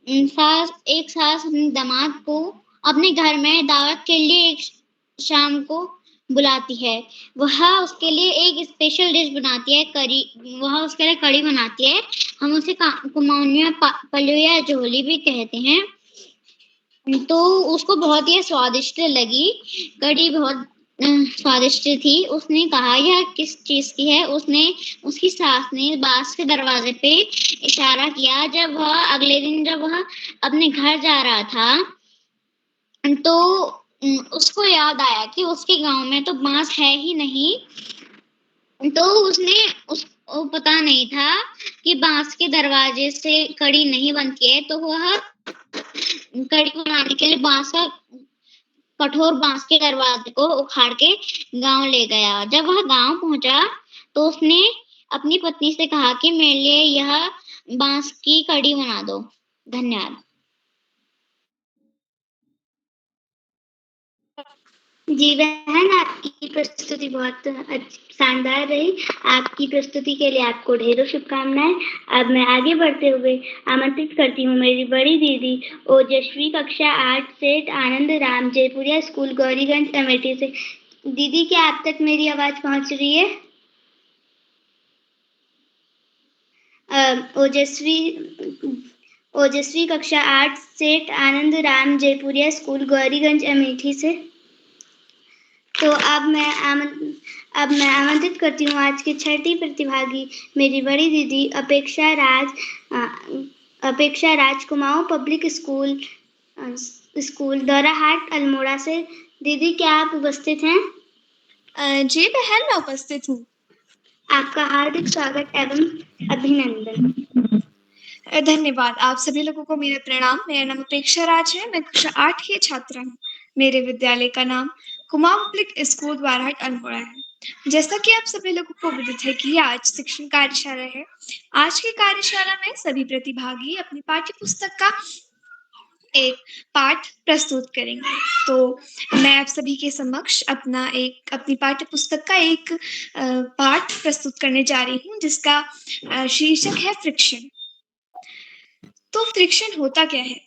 एक सास अपने दामाद को अपने घर में दावत के लिए एक शाम को बुलाती है। वह उसके लिए एक स्पेशल डिश बनाती है, करी। वह उसके लिए कड़ी बनाती है। हम उसे कुमाऊनी में पल्लू या झोली भी कहते हैं। तो उसको बहुत ही स्वादिष्ट लगी। कड़ी बहुत स्वादिष्ट थी। उसने कहा, यह किस चीज़ की है? उसकी सास ने बाँस के दरवाजे पे इशारा किया। अगले दिन जब वह अपने घर जा रहा था, तो उसको याद आया कि उसके गाँव में तो बाँस है ही नहीं। तो उसको पता नहीं था कि बाँस के दरवाजे से कड़ी नहीं बनती है। तो वह कड़ी बनाने के लिए कठोर बाँस के दरवाजे को उखाड़ के गाँव ले गया। जब वह गाँव पहुँचा, तो उसने अपनी पत्नी से कहा कि मेरे लिए यह बाँस की कड़ी बना दो। धन्यवाद। जी बहन, आपकी प्रस्तुति बहुत शानदार रही। आपकी प्रस्तुति के लिए आपको ढेरों शुभकामनाएं। अब मैं आगे बढ़ते हुए आमंत्रित करती हूँ मेरी बड़ी दीदी ओजस्वी, कक्षा 8 से आनंद राम, जयपुरिया स्कूल, गौरीगंज, अमेठी से। दीदी, क्या आप तक मेरी आवाज पहुंच रही है? ओजस्वी कक्षा 8 से आनंद राम, जयपुरिया स्कूल, गौरीगंज, अमेठी से। तो अब मैं आमंत्रित करती हूँ आज की छठी प्रतिभागी मेरी बड़ी दीदी अपेक्षा राज, कुमाऊं पब्लिक स्कूल, दौराहाट, अल्मोड़ा से। दीदी, क्या आप उपस्थित हैं? जी बहन, मैं उपस्थित हूँ। आपका हार्दिक स्वागत एवं अभिनंदन। धन्यवाद। आप सभी लोगों को मेरा प्रणाम। मेरा नाम अपेक्षा राज है। मैं कक्षा 8 की छात्रा हूँ। मेरे विद्यालय का नाम कुमाऊं पब्लिक स्कूल, द्वाराहाट, अल्मोड़ा है। जैसा कि आप सभी लोगों को विदित है कि आज शिक्षण कार्यशाला है। आज की कार्यशाला में सभी प्रतिभागी अपनी पाठ्य पुस्तक का एक पाठ प्रस्तुत करेंगे। तो मैं आप सभी के समक्ष अपनी पाठ्य पुस्तक का एक पाठ प्रस्तुत करने जा रही हूँ, जिसका शीर्षक है फ्रिक्शन। तो फ्रिक्शन होता क्या है?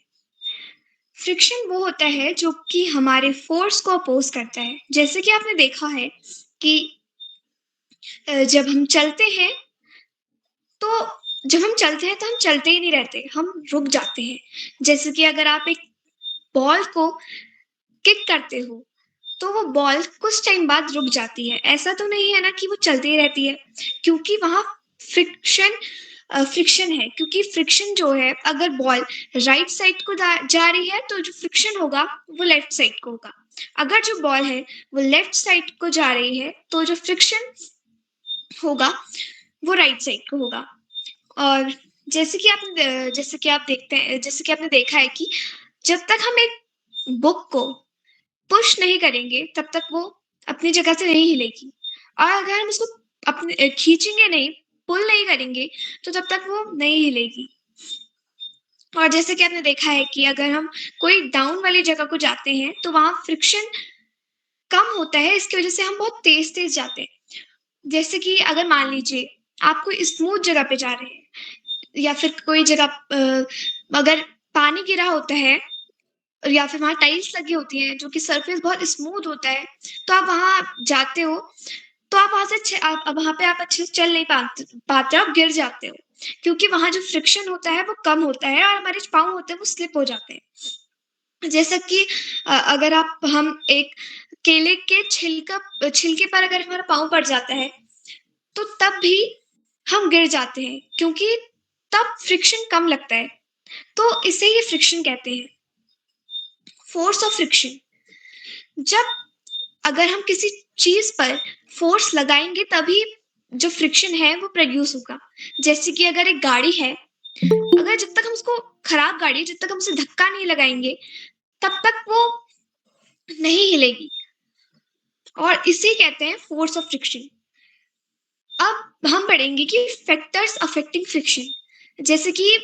फ्रिक्शन वो होता है जो कि हमारे फोर्स को अपोज करता है। जैसे कि आपने देखा है कि जब हम चलते हैं तो हम चलते ही नहीं रहते, हम रुक जाते हैं। जैसे कि अगर आप एक बॉल को किक करते हो, तो वो बॉल कुछ टाइम बाद रुक जाती है। ऐसा तो नहीं है ना कि वो चलती रहती है, क्योंकि वहाँ फ्रिक्शन है। क्योंकि फ्रिक्शन जो है, अगर बॉल राइट साइड को जा रही है तो जो फ्रिक्शन होगा वो लेफ्ट साइड को होगा। अगर जो बॉल है वो लेफ्ट साइड को जा रही है तो जो फ्रिक्शन होगा वो राइट साइड को होगा। और जैसे कि आपने देखा है कि जब तक हम एक बुक को पुश नहीं करेंगे तब तक वो अपनी जगह से नहीं हिलेगी। और अगर हम उसको खींचेंगे नहीं, पुल नहीं करेंगे, तो तब तक वो नहीं हिलेगी। और जैसे कि आपने देखा है कि अगर हम कोई डाउन वाली जगह को जाते हैं तो वहां फ्रिक्शन कम होता है। इसकी वजह से हम बहुत तेज तेज जाते हैं। जैसे कि अगर मान लीजिए आप कोई स्मूथ जगह पे जा रहे हैं, या फिर कोई जगह अगर पानी गिरा होता है, या फिर वहाँ टाइल्स लगी होती हैं जो कि सरफेस बहुत स्मूथ होता है, तो आप वहाँ जाते हो तो आप वहाँ पे आप अच्छे से चल नहीं पाते हो, आप गिर जाते हो। क्योंकि वहाँ जो फ्रिक्शन होता है वो कम होता है और हमारे जो पाँव होते हैं वो स्लिप हो जाते हैं। जैसा कि अगर हम एक केले के छिलके पर अगर हमारा पाँव पड़ जाता है तो तब भी हम गिर जाते हैं, क्योंकि तब फ्रिक्शन कम लगता है। तो इसे ही फ्रिक्शन कहते हैं, फोर्स ऑफ फ्रिक्शन। जब अगर हम किसी चीज पर फोर्स लगाएंगे तभी जो फ्रिक्शन है वो प्रोड्यूस होगा। जैसे कि अगर एक गाड़ी है, अगर जब तक हम उसको खराब गाड़ी है, जब तक हम उसे धक्का नहीं लगाएंगे तब तक वो नहीं हिलेगी। और इसे कहते हैं फोर्स ऑफ फ्रिक्शन। अब हम पढ़ेंगे कि फैक्टर्स अफेक्टिंग फ्रिक्शन। जैसे कि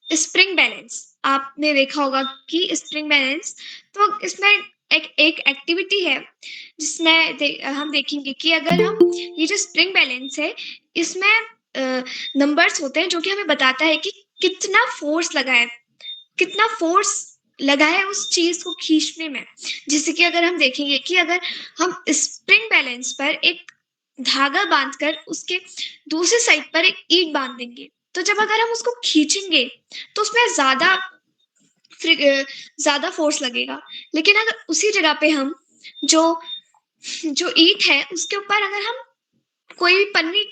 स्प्रिंग बैलेंस, आपने देखा होगा कि स्प्रिंग बैलेंस, तो इसमें एक एक्टिविटी है जिसमें हम देखेंगे कि अगर हम ये जो स्प्रिंग बैलेंस है इसमें नंबर्स होते हैं जो कि हमें बताता है कि कितना फोर्स लगा है उस चीज को खींचने में। जैसे कि अगर हम देखेंगे कि अगर हम स्प्रिंग बैलेंस पर एक धागा बांधकर उसके दूसरी साइड पर एक ईंट बांध देंगे, तो जब अगर हम उसको खींचेंगे तो उसमें ज्यादा फोर्स लगेगा। लेकिन अगर उसी जगह पे हम जो जो ईंट है उसके ऊपर अगर हम कोई भी पन्नी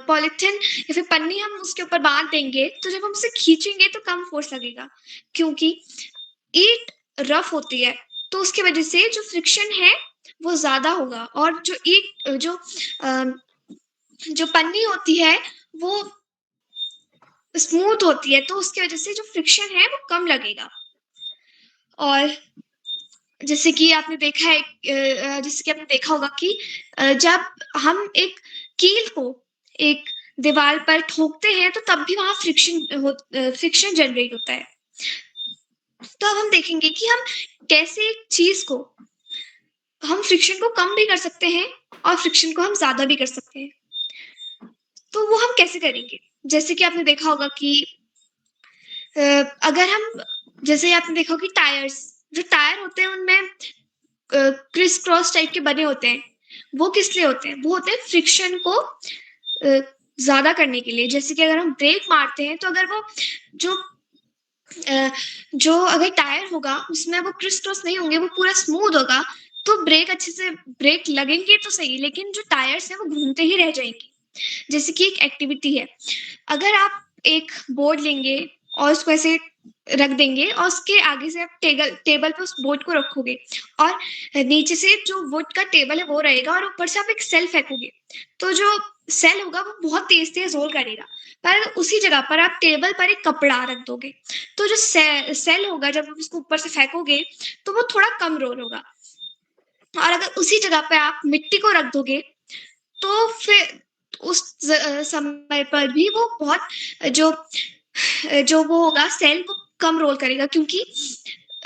पॉलिथीन या फिर पन्नी हम उसके ऊपर बांध देंगे, तो जब हम उसे खींचेंगे तो कम फोर्स लगेगा, क्योंकि ईंट रफ होती है, तो उसकी वजह से जो फ्रिक्शन है वो ज्यादा होगा। और जो पन्नी होती है वो स्मूथ होती है, तो उसकी वजह से जो फ्रिक्शन है वो कम लगेगा। और जैसे कि आपने देखा होगा कि जब हम एक कील को एक दीवार पर ठोकते हैं तो तब भी वहां फ्रिक्शन जनरेट होता है। तो अब हम देखेंगे कि हम कैसे एक चीज को हम फ्रिक्शन को कम भी कर सकते हैं और फ्रिक्शन को हम ज्यादा भी कर सकते हैं। तो वो हम कैसे करेंगे? जैसे कि आपने देखा होगा कि अगर हम जैसे आपने देखा होगा कि जो टायर होते हैं उनमें क्रिस क्रॉस टाइप के बने होते हैं। वो किस लिए होते हैं? वो होते हैं फ्रिक्शन को ज्यादा करने के लिए। जैसे कि अगर हम ब्रेक मारते हैं तो अगर वो जो अगर टायर होगा उसमें वो क्रिस क्रॉस नहीं होंगे, वो पूरा स्मूथ होगा, तो अच्छे से ब्रेक लगेंगे तो सही, लेकिन जो टायर्स हैं वो घूमते ही रह जाएंगे। जैसे कि एक एक्टिविटी है, अगर आप एक बोर्ड लेंगे और उसको ऐसे रख देंगे और उसके आगे से आप टेबल पे उस बोर्ड को रखोगे और नीचे से जो वुड का टेबल है वो रहेगा और ऊपर से आप एक सेल फेंकोगे, तो जो सेल होगा वो बहुत तेज तेज रोल करेगा। पर उसी जगह पर आप टेबल पर एक कपड़ा रख दोगे तो जो सेल होगा जब आप उसको ऊपर से फेंकोगे तो वो थोड़ा कम रोल होगा। और अगर उसी जगह पे आप मिट्टी को रख दोगे तो फिर उस समय पर भी वो बहुत जो वो होगा सेल वो कम रोल करेगा, क्योंकि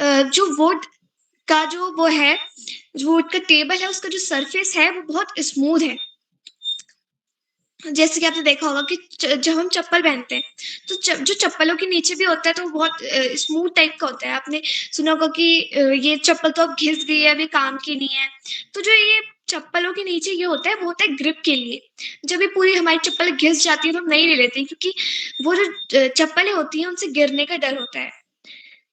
जो वुड का जो वो है, जो वुड का टेबल है उसका जो सरफेस है वो बहुत स्मूथ है। जैसे कि आपने देखा होगा कि जब हम चप्पल पहनते हैं तो जो चप्पलों के नीचे भी होता है तो वो बहुत स्मूथ टाइप का होता है। आपने सुना होगा कि ये चप्पल तो अब घिस गई है, अभी काम की नहीं है। तो जो ये चप्पलों के नीचे ये होता है वो होता है ग्रिप के लिए। जब ये पूरी हमारी चप्पल घिस जाती है तो हम नहीं ले लेते, क्योंकि वो जो चप्पलें होती हैं उनसे गिरने का डर होता है,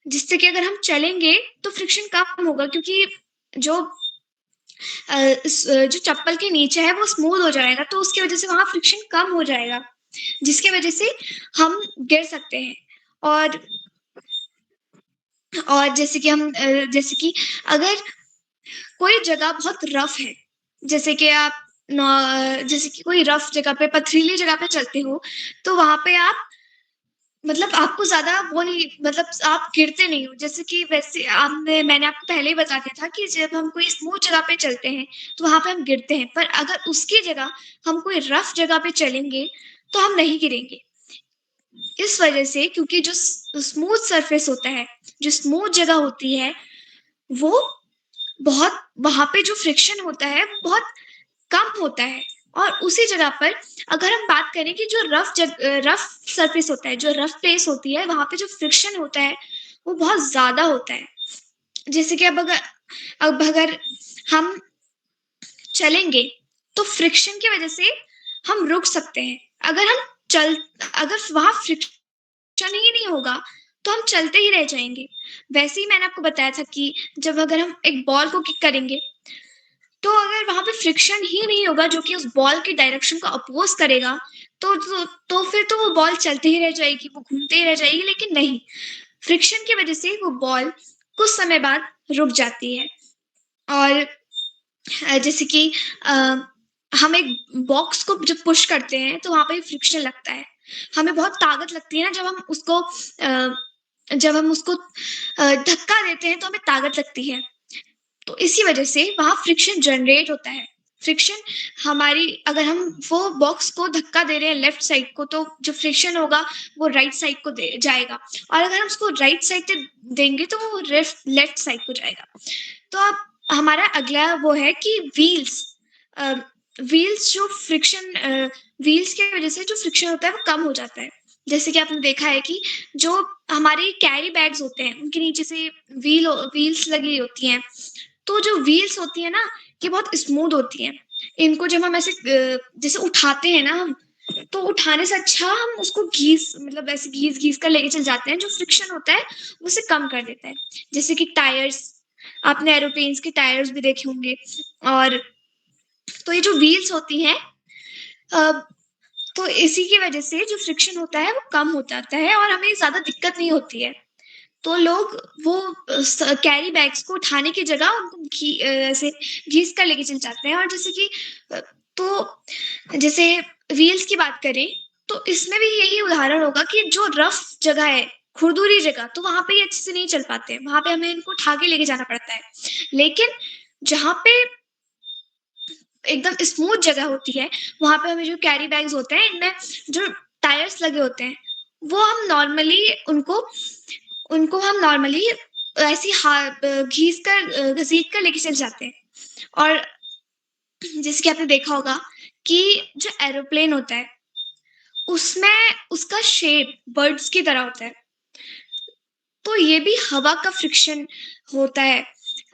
जिससे कि अगर हम चलेंगे तो फ्रिक्शन कम होगा, क्योंकि जो जो चप्पल के नीचे है वो स्मूथ हो जाएगा, तो उसकी वजह से वहां फ्रिक्शन कम हो जाएगा, जिसकी वजह से हम गिर सकते हैं। और जैसे कि अगर कोई जगह बहुत रफ है, जैसे कि जैसे कि कोई रफ जगह पे, पथरीली जगह पे चलते हो, तो वहां पे आप मतलब आपको ज्यादा वो नहीं, मतलब आप गिरते नहीं हो। जैसे कि मैंने आपको पहले ही बता दिया था कि जब हम कोई स्मूथ जगह पे चलते हैं तो वहां पे हम गिरते हैं, पर अगर उसकी जगह हम कोई रफ जगह पे चलेंगे तो हम नहीं गिरेंगे। इस वजह से, क्योंकि जो स्मूथ सरफेस होता है, जो स्मूथ जगह होती है, वो बहुत वहां पे जो फ्रिक्शन होता है वो बहुत कम होता है। और उसी जगह पर अगर हम बात करें कि जो रफ सरफेस होता है, जो रफ प्लेस होती है, वहां पे जो फ्रिक्शन होता है वो बहुत ज्यादा होता है। जैसे कि अब अगर हम चलेंगे तो फ्रिक्शन की वजह से हम रुक सकते हैं। अगर वहां फ्रिक्शन ही नहीं होगा तो हम चलते ही रह जाएंगे। वैसे ही मैंने आपको बताया था कि जब अगर हम एक बॉल को किक करेंगे तो अगर वहां पे फ्रिक्शन ही नहीं होगा जो कि उस बॉल की डायरेक्शन को अपोज करेगा, फिर तो वो बॉल चलती ही रह जाएगी, वो घूमते ही रह जाएगी। लेकिन नहीं, फ्रिक्शन की वजह से वो बॉल कुछ समय बाद रुक जाती है। और जैसे कि हम एक बॉक्स को जब पुश करते हैं तो वहां पे फ्रिक्शन लगता है, हमें बहुत ताकत लगती है ना, जब हम उसको धक्का देते हैं तो हमें ताकत लगती है। तो इसी वजह से वहां फ्रिक्शन जनरेट होता है। फ्रिक्शन अगर हम वो बॉक्स को धक्का दे रहे हैं लेफ्ट साइड को, तो जो फ्रिक्शन होगा वो राइट साइड को जाएगा, और अगर हम उसको राइट साइड से देंगे तो वो लेफ्ट साइड को जाएगा। तो अब हमारा अगला वो है कि व्हील्स जो फ्रिक्शन व्हील्स की वजह से जो फ्रिक्शन होता है वो कम हो जाता है। जैसे कि आपने देखा है कि जो हमारे कैरी बैग्स होते हैं उनके नीचे से व्हील्स लगी होती हैं, तो जो व्हील्स होती है ना ये बहुत स्मूथ होती हैं। इनको जब हम ऐसे जैसे उठाते हैं ना हम, तो उठाने से अच्छा हम उसको मतलब ऐसे घीस कर लेके चल जाते हैं, जो फ्रिक्शन होता है उसे कम कर देता है। जैसे कि टायर्स, आपने एरोप्लेन्स के टायर्स भी देखे होंगे। और तो ये जो व्हील्स होती हैं तो इसी की वजह से जो फ्रिक्शन होता है वो कम हो जाता है और हमें ज़्यादा दिक्कत नहीं होती है। तो लोग वो कैरी बैग्स को उठाने की जगह उनको ऐसे घीस कर लेके चल जाते हैं। और जैसे कि तो जैसे व्हील्स की बात करें तो इसमें भी यही उदाहरण होगा कि जो रफ जगह है, खुरदुरी जगह, तो वहां पे ये अच्छे से नहीं चल पाते, वहां पे हमें इनको उठा के लेके जाना पड़ता है। लेकिन जहाँ पे एकदम स्मूथ जगह होती है, वहां पे हमें जो कैरी बैग्स होते हैं इनमें जो टायर्स लगे होते हैं, वो हम नॉर्मली उनको हम नॉर्मली ऐसी घसीट कर लेके चल जाते हैं। और जैसे कि आपने देखा होगा कि जो एरोप्लेन होता है उसमें उसका शेप बर्ड्स की तरह होता है, तो ये भी हवा का फ्रिक्शन होता है,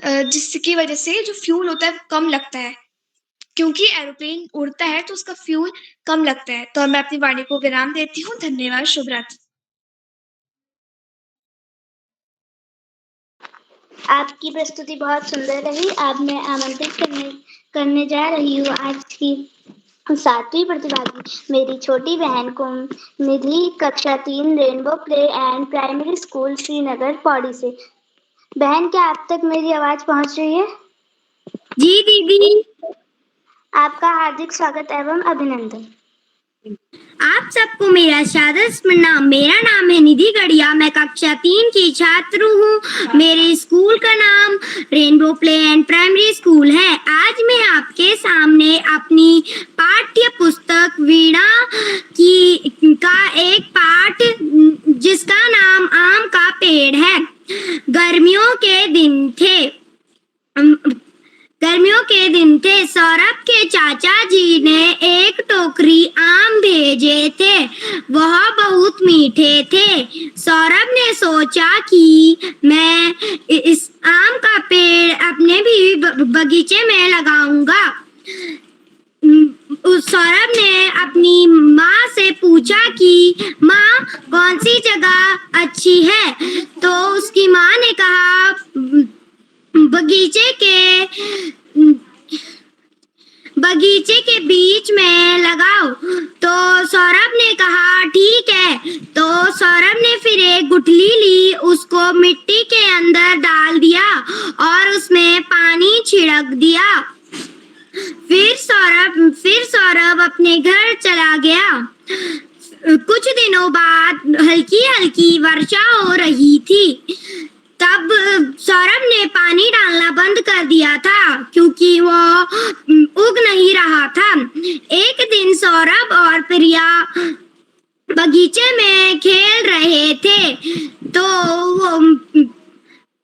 जिसकी वजह से जो फ्यूल होता है वो कम लगता है। क्योंकि एरोप्लेन उड़ता है तो उसका फ्यूल कम लगता है। तो मैं अपनी वाणी को विराम देती हूँ। धन्यवाद। शुभ रात्रि। आपकी प्रस्तुति बहुत सुंदर रही। अब मैं आमंत्रित करने जा रही हूँ आज की 7वीं प्रतिभागी, मेरी छोटी बहन को, निधि, कक्षा 3, rainbow play and primary school, Srinagar, Pauri से। बहन, क्या आप तक मेरी आवाज पहुंच रही है? जी दीदी। आपका हार्दिक स्वागत एवं अभिनंदन। आप सबको मेरा सादर प्रणाम। मेरा नाम है निधि गढ़िया। मैं कक्षा 3 की छात्र हूँ। मेरे स्कूल का नाम rainbow play and primary school है। आज मैं आपके सामने अपनी पाठ्य पुस्तक वीणा का एक पाठ जिसका नाम आम का पेड़ है। गर्मियों के दिन थे। सौरभ के चाचा जी ने एक टोकरी आम भेजे थे। वह बहुत मीठे थे। सौरभ ने सोचा कि मैं इस आम का पेड़ अपने भी बगीचे में लगाऊंगा। सौरभ ने अपनी माँ से पूछा कि माँ, कौन सी जगह अच्छी है? तो उसकी माँ ने कहा बगीचे के बीच में लगाओ। तो सौरभ ने कहा ठीक है। तो सौरभ ने फिर एक गुठली ली, उसको मिट्टी के अंदर डाल दिया और उसमें पानी छिड़क दिया। फिर सौरभ अपने घर चला गया। कुछ दिनों बाद हल्की हल्की वर्षा हो रही थी। तब सौरभ ने पानी डालना बंद कर दिया था क्योंकि वो उग नहीं रहा था। एक दिन सौरभ और प्रिया बगीचे में खेल रहे थे तो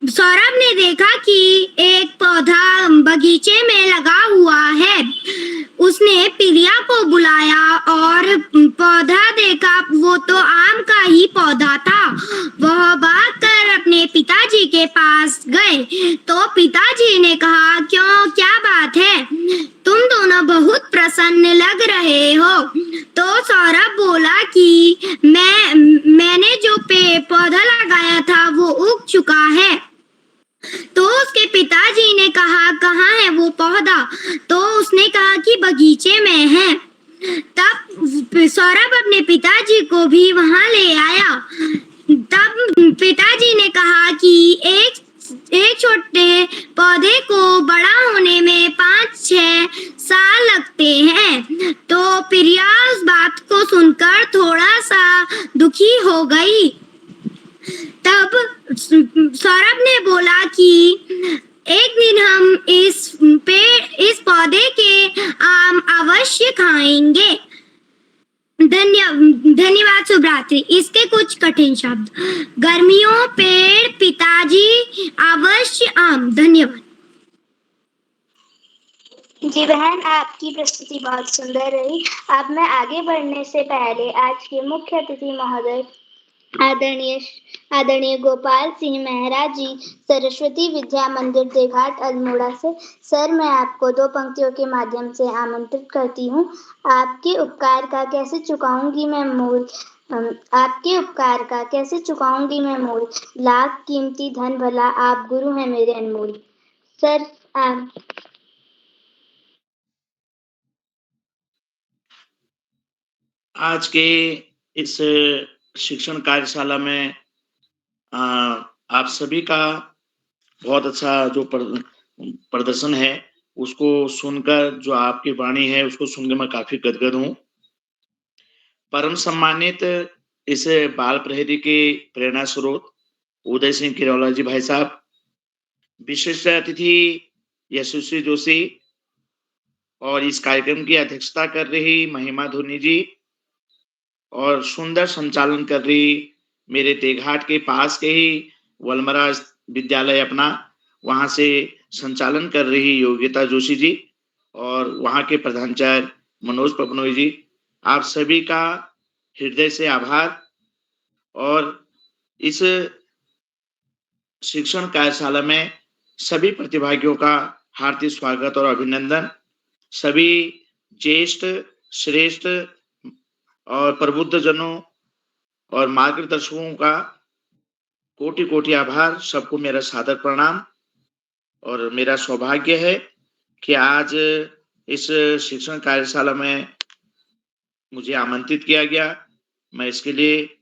सौरभ ने देखा कि एक पौधा बगीचे में लगा हुआ है। उसने प्रिया को बुलाया और पौधा देखा, वो तो आम का ही पौधा था। वह भागकर अपने पिताजी के पास गए तो पिताजी ने कहा, क्यों, क्या बात है? तुम दोनों बहुत प्रसन्न लग रहे हो। तो सौरभ बोला कि मैंने जो पौधा लगाया था वो उग चुका है। तो उसके पिताजी ने कहा, कहाँ है वो पौधा? तो उसने कहा कि बगीचे में है। तब सौरभ अपने पिताजी को भी वहां ले आया। तब पिताजी ने कहा कि एक छोटे पौधे को बड़ा होने में 5-6 साल लगते हैं। तो प्रिया उस बात को सुनकर थोड़ा सा दुखी हो गई। तब सौरभ ने बोला कि एक दिन हम इस पौधे के आम अवश्य खाएंगे। धन्यवाद। शुभ रात्रि। इसके कुछ कठिन शब्द। गर्मियों पेड़, पिताजी, अवश्य आम। धन्यवाद। जी बहन, आपकी प्रस्तुति बहुत सुंदर रही। अब मैं आगे बढ़ने से पहले आज के मुख्य अतिथि महोदय आदरणीय गोपाल सिंह मेहरा जी, सरस्वती विद्या मंदिर देघाट अल्मोड़ा से। सर, मैं आपको 2 पंक्तियों के माध्यम से आमंत्रित करती हूँ। आपके उपकार का कैसे चुकाऊंगी मैं मूल, लाख कीमती धन भला, आप गुरु हैं मेरे अनमोल। सर, आज के इस शिक्षण कार्यशाला में आप सभी का बहुत अच्छा जो प्रदर्शन है, उसको सुनकर, जो आपकी वाणी है उसको सुनकर मैं काफी गदगद हूँ। परम सम्मानित इस बाल प्रहरी के प्रेरणा स्रोत उदय सिंह किरौला जी भाई साहब, विशिष्ट अतिथि यशस्वी जोशी, और इस कार्यक्रम की अध्यक्षता कर रही महिमा धोनी जी, और सुंदर संचालन कर रही मेरे देघाट के पास के ही वलमरा विद्यालय अपना, वहां से संचालन कर रही योगिता जोशी जी, और वहां के प्रधानाचार्य मनोज पपनोई जी, आप सभी का हृदय से आभार। और इस शिक्षण कार्यशाला में सभी प्रतिभागियों का हार्दिक स्वागत और अभिनंदन। सभी ज्येष्ठ, श्रेष्ठ और प्रबुद्ध जनों और मार्गदर्शकों का कोटि कोटि आभार। सबको मेरा सादर प्रणाम। और मेरा सौभाग्य है कि आज इस शिक्षण कार्यशाला में मुझे आमंत्रित किया गया। मैं इसके लिए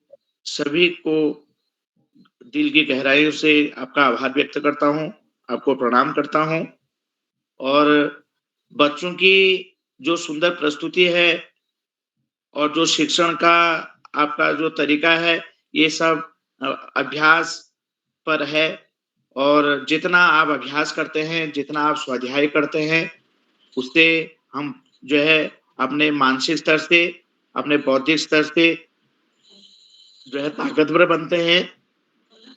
सभी को दिल की गहराइयों से आपका आभार व्यक्त करता हूँ, आपको प्रणाम करता हूँ। और बच्चों की जो सुंदर प्रस्तुति है और जो शिक्षण का आपका जो तरीका है, ये सब अभ्यास पर है। और जितना आप अभ्यास करते हैं, जितना आप स्वाध्याय करते हैं, उससे हम जो है अपने मानसिक स्तर से, अपने बौद्धिक स्तर से जो है ताकतवर बनते हैं।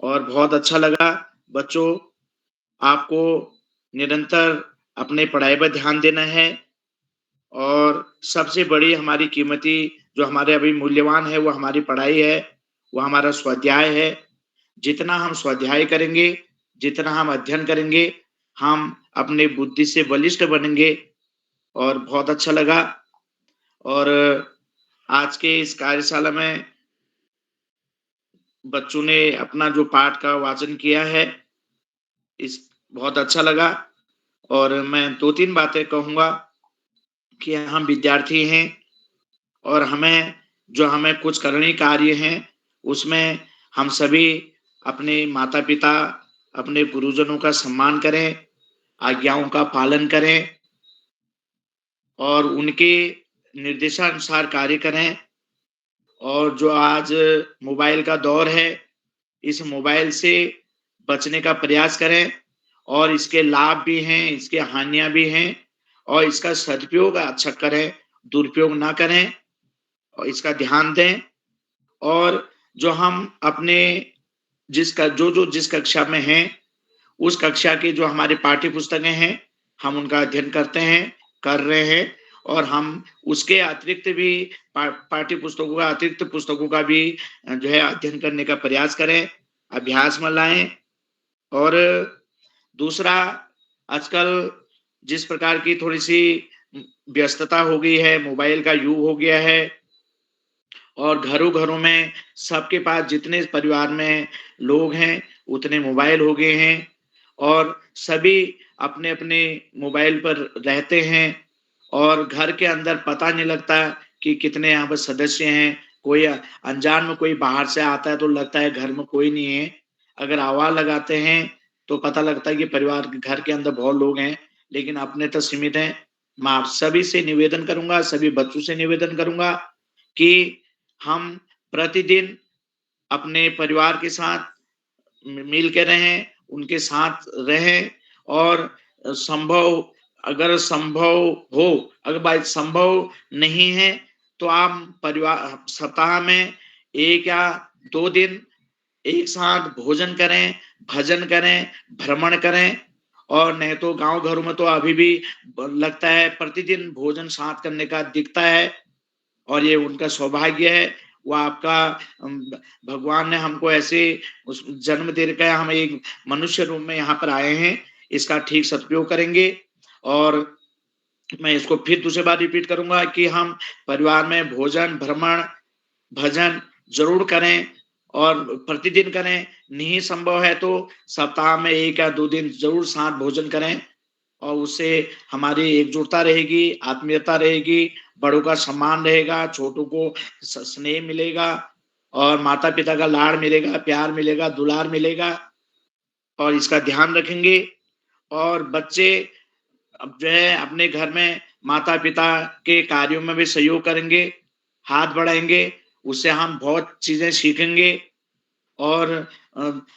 और बहुत अच्छा लगा। बच्चों, आपको निरंतर अपने पढ़ाई पर ध्यान देना है, और सबसे बड़ी हमारी कीमती जो हमारे अभी मूल्यवान है वो हमारी पढ़ाई है, वो हमारा स्वाध्याय है। जितना हम स्वाध्याय करेंगे, जितना हम अध्ययन करेंगे, हम अपने बुद्धि से बलिष्ठ बनेंगे। और बहुत अच्छा लगा। और आज के इस कार्यशाला में बच्चों ने अपना जो पाठ का वाचन किया है, इस बहुत अच्छा लगा। और मैं 2-3 बातें कहूँगा कि हम विद्यार्थी हैं, और हमें कुछ करनीय कार्य हैं, उसमें हम सभी अपने माता-पिता, अपने गुरुजनों का सम्मान करें, आज्ञाओं का पालन करें, और उनके निर्देशानुसार कार्य करें। और जो आज मोबाइल का दौर है, इस मोबाइल से बचने का प्रयास करें। और इसके लाभ भी हैं, इसके हानियां भी हैं, और इसका सदुपयोग अच्छा करें, दुरुपयोग ना करें, और इसका ध्यान दें। और जो हम अपने जिस कक्षा में हैं, उस कक्षा की जो हमारी पाठ्य पुस्तकें हैं, हम उनका अध्ययन करते हैं, कर रहे हैं। और हम उसके अतिरिक्त भी पाठ्य पुस्तकों का, अतिरिक्त पुस्तकों का भी जो है अध्ययन करने का प्रयास करें, अभ्यास में लाएं। और दूसरा, आजकल जिस प्रकार की थोड़ी सी व्यस्तता हो गई है, मोबाइल का युग हो गया है, और घरों घरों में सबके पास जितने परिवार में लोग हैं उतने मोबाइल हो गए हैं, और सभी अपने अपने मोबाइल पर रहते हैं। और घर के अंदर पता नहीं लगता कि कितने यहाँ पर सदस्य हैं। कोई अनजान में कोई बाहर से आता है तो लगता है घर में कोई नहीं है। अगर आवाज लगाते हैं तो पता लगता है कि परिवार घर के अंदर बहुत लोग हैं, लेकिन अपने तो सीमित हैं। मैं आप सभी से निवेदन करूंगा, सभी बच्चों से निवेदन करूंगा कि हम प्रतिदिन अपने परिवार के साथ मिल के रहें, उनके साथ रहें। और अगर भाई संभव नहीं है तो आप परिवार सप्ताह में 1 या 2 दिन एक साथ भोजन करें, भजन करें, भ्रमण करें। और नहीं तो गांव घरों में तो अभी भी लगता है प्रतिदिन भोजन साथ करने का दिखता है, और ये उनका सौभाग्य है। वो आपका भगवान ने हमको ऐसे उस जन्म दे रखा है, हम एक मनुष्य रूप में यहाँ पर आए हैं, इसका ठीक सदुपयोग करेंगे। और मैं इसको फिर दूसरी बार रिपीट करूंगा कि हम परिवार में भोजन, भ्रमण, भजन जरूर करें और प्रतिदिन करें। नहीं संभव है तो सप्ताह में 1 या 2 दिन जरूर साथ भोजन करें, और उससे हमारी एकजुटता रहेगी, आत्मीयता रहेगी, बड़ों का सम्मान रहेगा, छोटों को स्नेह मिलेगा, और माता पिता का लाड़ मिलेगा, प्यार मिलेगा, दुलार मिलेगा, और इसका ध्यान रखेंगे। और बच्चे अब जो है अपने घर में माता पिता के कार्यों में भी सहयोग करेंगे, हाथ बढ़ाएंगे, उससे हम बहुत चीजें सीखेंगे। और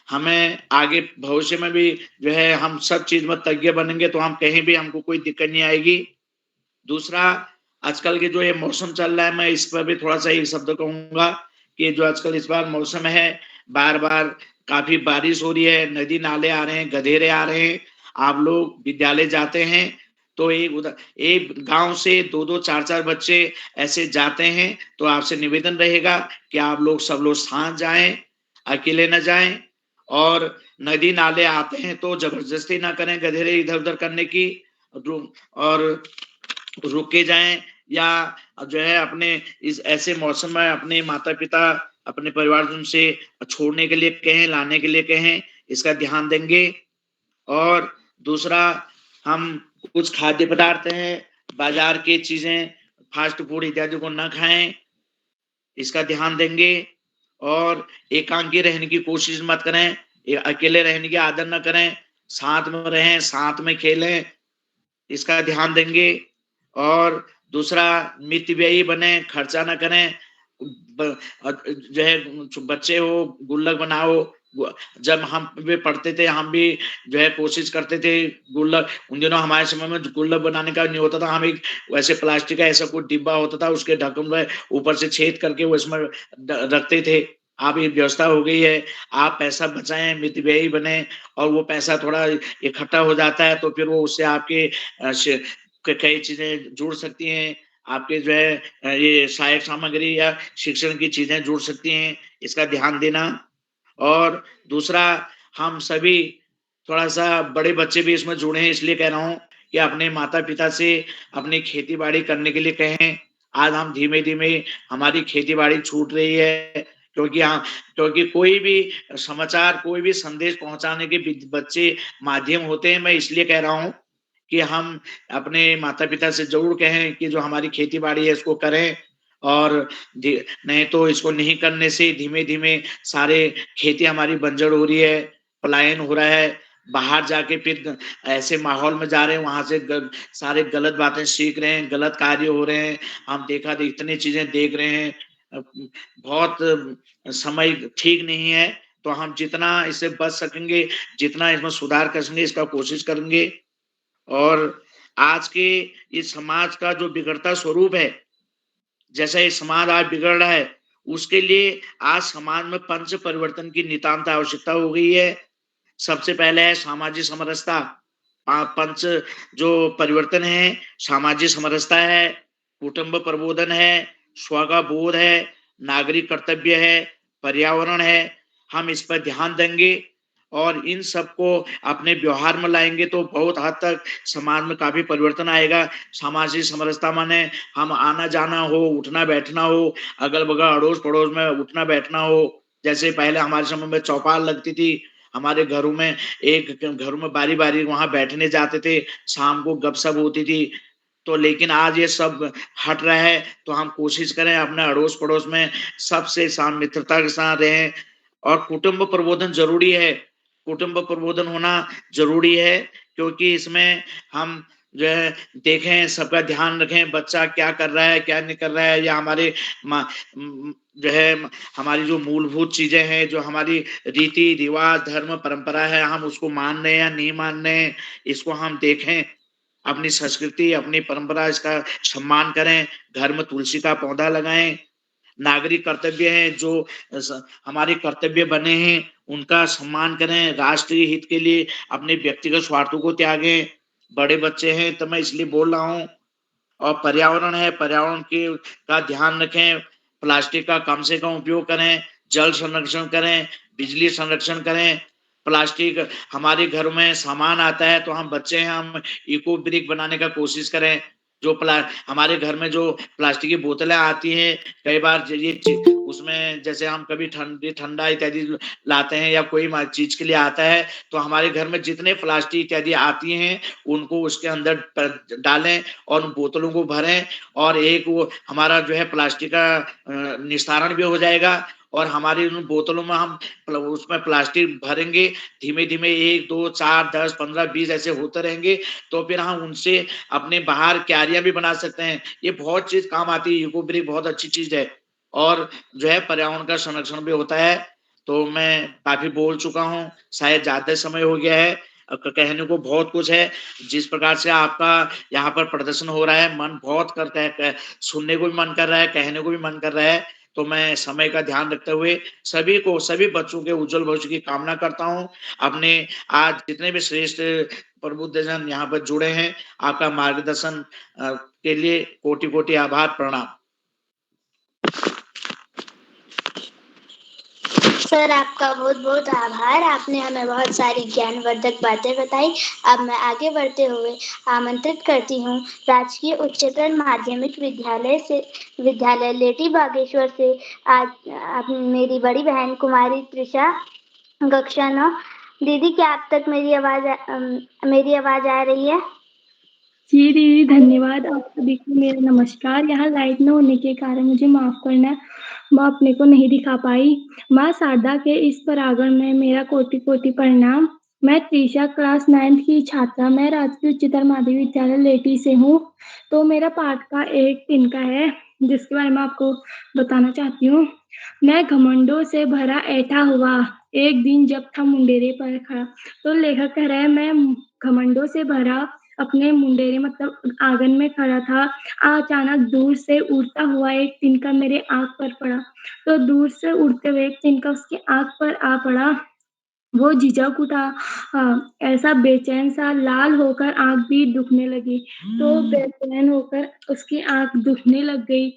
हमें आगे भविष्य में भी जो है हम सब चीज में तज्ञ बनेंगे, तो हम कहीं भी हमको कोई दिक्कत नहीं आएगी। दूसरा, आजकल के जो ये मौसम चल रहा है, मैं इस पर भी थोड़ा सा एक शब्द कहूंगा कि जो आजकल इस बार मौसम है, बार बार काफी बारिश हो रही है, नदी नाले आ रहे हैं, गधेरे आ रहे हैं। आप लोग विद्यालय जाते हैं तो एक गांव से 2-2, 4-4 बच्चे ऐसे जाते हैं, तो आपसे निवेदन रहेगा कि आप लोग सब लोग साथ जाएं, अकेले न जाएं। और नदी नाले आते हैं तो जबरदस्ती ना करें गधेरे इधर उधर करने की, और रुके जाएं, या जो है अपने इस ऐसे मौसम में अपने माता पिता, अपने परिवारजन से छोड़ने के लिए कहें, लाने के लिए कहें, इसका ध्यान देंगे। और दूसरा, हम कुछ खाद्य पदार्थ हैं, बाजार की चीजें, फास्ट फूड इत्यादि को न खाएं, इसका ध्यान देंगे। और एकांकी रहने की कोशिश मत करें, अकेले रहने की आदत न करें, साथ में रहें, साथ में खेलें, इसका ध्यान देंगे। और दूसरा, मितव्ययी बने, खर्चा न करें। जो है बच्चे हो, गुल्लक बनाओ। जब हम भी पढ़ते थे, हम भी जो है कोशिश करते थे गुल्लक, उन दिनों हमारे समय में गुल्लक बनाने का नहीं होता था, हम एक वैसे प्लास्टिक का ऐसा कोई डिब्बा होता था, उसके ढक्कन में ऊपर से छेद करके वो इसमें रखते थे। अब ये व्यवस्था हो गई है, आप पैसा बचाएं, मितव्ययी बने, और वो पैसा थोड़ा इकट्ठा हो जाता है तो फिर वो उससे आपके कई चीजें जुड़ सकती हैं, आपके जो है ये सहायक सामग्री या शिक्षण की चीजें जुड़ सकती हैं, इसका ध्यान देना। और दूसरा, हम सभी थोड़ा सा बड़े बच्चे भी इसमें जुड़े हैं, इसलिए कह रहा हूँ कि अपने माता पिता से अपनी खेती बाड़ी करने के लिए कहें। आज हम धीमे धीमे हमारी खेती बाड़ी छूट रही है, क्योंकि कोई भी समाचार, कोई भी संदेश पहुंचाने के बच्चे माध्यम होते हैं। मैं इसलिए कह रहा हूँ कि हम अपने माता पिता से जरूर कहें कि जो हमारी खेती बाड़ी है इसको करें, और नहीं तो इसको नहीं करने से धीमे धीमे सारे खेती हमारी बंजर हो रही है, पलायन हो रहा है, बाहर जाके फिर ऐसे माहौल में जा रहे हैं, वहां से सारे गलत बातें सीख रहे हैं, गलत कार्य हो रहे हैं। हम इतनी चीजें देख रहे हैं, बहुत समय ठीक नहीं है, तो हम जितना इससे बच सकेंगे, जितना इसमें सुधार कर सकेंगे, इसका कोशिश करेंगे। और आज के इस समाज का जो बिगड़ता स्वरूप है, जैसा ये समाज आज बिगड़ रहा है, उसके लिए आज समाज में पंच परिवर्तन की नितांत आवश्यकता हो गई है। सबसे पहले है सामाजिक समरसता। पंच जो परिवर्तन है, सामाजिक समरसता है, कुटुंब प्रबोधन है, स्व का बोध है, नागरिक कर्तव्य है, पर्यावरण है। हम इस पर ध्यान देंगे और इन सबको अपने व्यवहार में लाएंगे तो बहुत हद तक समाज में काफी परिवर्तन आएगा। सामाजिक समरसता माने हम आना जाना हो, उठना बैठना हो, अगल बगल अड़ोस पड़ोस में उठना बैठना हो। जैसे पहले हमारे समय में चौपाल लगती थी, हमारे घरों में एक घरों में बारी बारी वहां बैठने जाते थे, शाम को गपशप होती थी। तो लेकिन आज ये सब हट रहा है, तो हम कोशिश करें अपने अड़ोस पड़ोस में सबसे मित्रता के साथ रहें। और कुटुंब प्रबोधन जरूरी है, कुटुंब प्रबोधन होना जरूरी है, क्योंकि इसमें हम जो है देखें, सबका ध्यान रखें, बच्चा क्या कर रहा है, क्या नहीं कर रहा है, या हमारे जो है हमारी जो मूलभूत चीजें हैं, जो हमारी रीति रिवाज, धर्म परंपरा है, हम उसको मान रहे हैं या नहीं मान रहे हैं, इसको हम देखें। अपनी संस्कृति, अपनी परंपरा, इसका सम्मान करें। घर में तुलसी का पौधा लगाएं। नागरिक कर्तव्य हैं, जो हमारे कर्तव्य बने हैं उनका सम्मान करें, राष्ट्रीय हित के लिए अपने व्यक्तिगत स्वार्थों को त्यागें। बड़े बच्चे हैं तो मैं इसलिए बोल रहा हूँ। और पर्यावरण है, पर्यावरण के का ध्यान रखें, प्लास्टिक का कम से कम उपयोग करें, जल संरक्षण करें, बिजली संरक्षण करें। प्लास्टिक हमारे घर में सामान आता है तो हम बच्चे हैं, हम इको ब्रिक बनाने का कोशिश करें। जो हमारे घर में जो प्लास्टिक की बोतलें आती हैं, कई बार ये उसमें जैसे हम कभी ठंडा इत्यादि लाते हैं या कोई चीज के लिए आता है, तो हमारे घर में जितने प्लास्टिक इत्यादि आती हैं उनको उसके अंदर डालें और उन बोतलों को भरें, और एक वो हमारा जो है प्लास्टिक का निस्तारण भी हो जाएगा। और हमारी उन बोतलों में हम उसमें प्लास्टिक भरेंगे, धीमे धीमे 1 2 4 10 15 20 ऐसे होते रहेंगे, तो फिर हम उनसे अपने बाहर क्यारियां भी बना सकते हैं। ये बहुत चीज काम आती है, इको ब्रिक बहुत अच्छी चीज है, और जो है पर्यावरण का संरक्षण भी होता है। तो मैं काफी बोल चुका हूँ, शायद ज्यादा समय हो गया है, कहने को बहुत कुछ है। जिस प्रकार से आपका यहाँ पर प्रदर्शन हो रहा है, मन बहुत करता है, सुनने को भी मन कर रहा है, कहने को भी मन कर रहा है। तो मैं समय का ध्यान रखते हुए सभी को, सभी बच्चों के उज्जवल भविष्य की कामना करता हूँ। अपने आज जितने भी श्रेष्ठ प्रबुद्धजन यहाँ पर जुड़े हैं, आपका मार्गदर्शन के लिए कोटि कोटि आभार, प्रणाम। सर, आपका बहुत बहुत आभार। आपने हमें बहुत सारी ज्ञानवर्धक बातें बताई। अब मैं आगे बढ़ते हुए आमंत्रित करती हूँ राजकीय उच्चतर माध्यमिक विद्यालय लेटी बागेश्वर से आज मेरी बड़ी बहन कुमारी त्रिशा, कक्षा 9। दीदी, क्या आप तक मेरी आवाज आ रही है? जी दीदी, धन्यवाद। आप सभी को मेरा नमस्कार। यहाँ लाइट न होने के कारण मुझे माफ करना, मैं अपने को नहीं दिखा पाई। माँ शारदा के इस परागण में मेरा कोटि कोटि प्रणाम। मैं त्रिशा, क्लास 9th की छात्रा, मैं राजकीय उच्चतर माध्यमिक विद्यालय लेटी से हूँ। तो मेरा पाठ का एक तिनका है जिसके बारे में आपको बताना चाहती हूँ। मैं घमंडों से भरा ऐठा हुआ एक दिन जब था मुंडेरे पर खड़ा। तो लेखक कह रहा है, मैं घमंडों से भरा अपने मुंडेरे मतलब आंगन में खड़ा था। अचानक दूर से उड़ता हुआ एक तिनका मेरे आंख पर पड़ा। तो दूर से उड़ते हुए एक तिनका उसकी आंख पर आ पड़ा। वो झिझक उठा, ऐसा बेचैन सा, लाल होकर आंख भी दुखने लगी। तो बेचैन होकर उसकी आंख दुखने लग गई।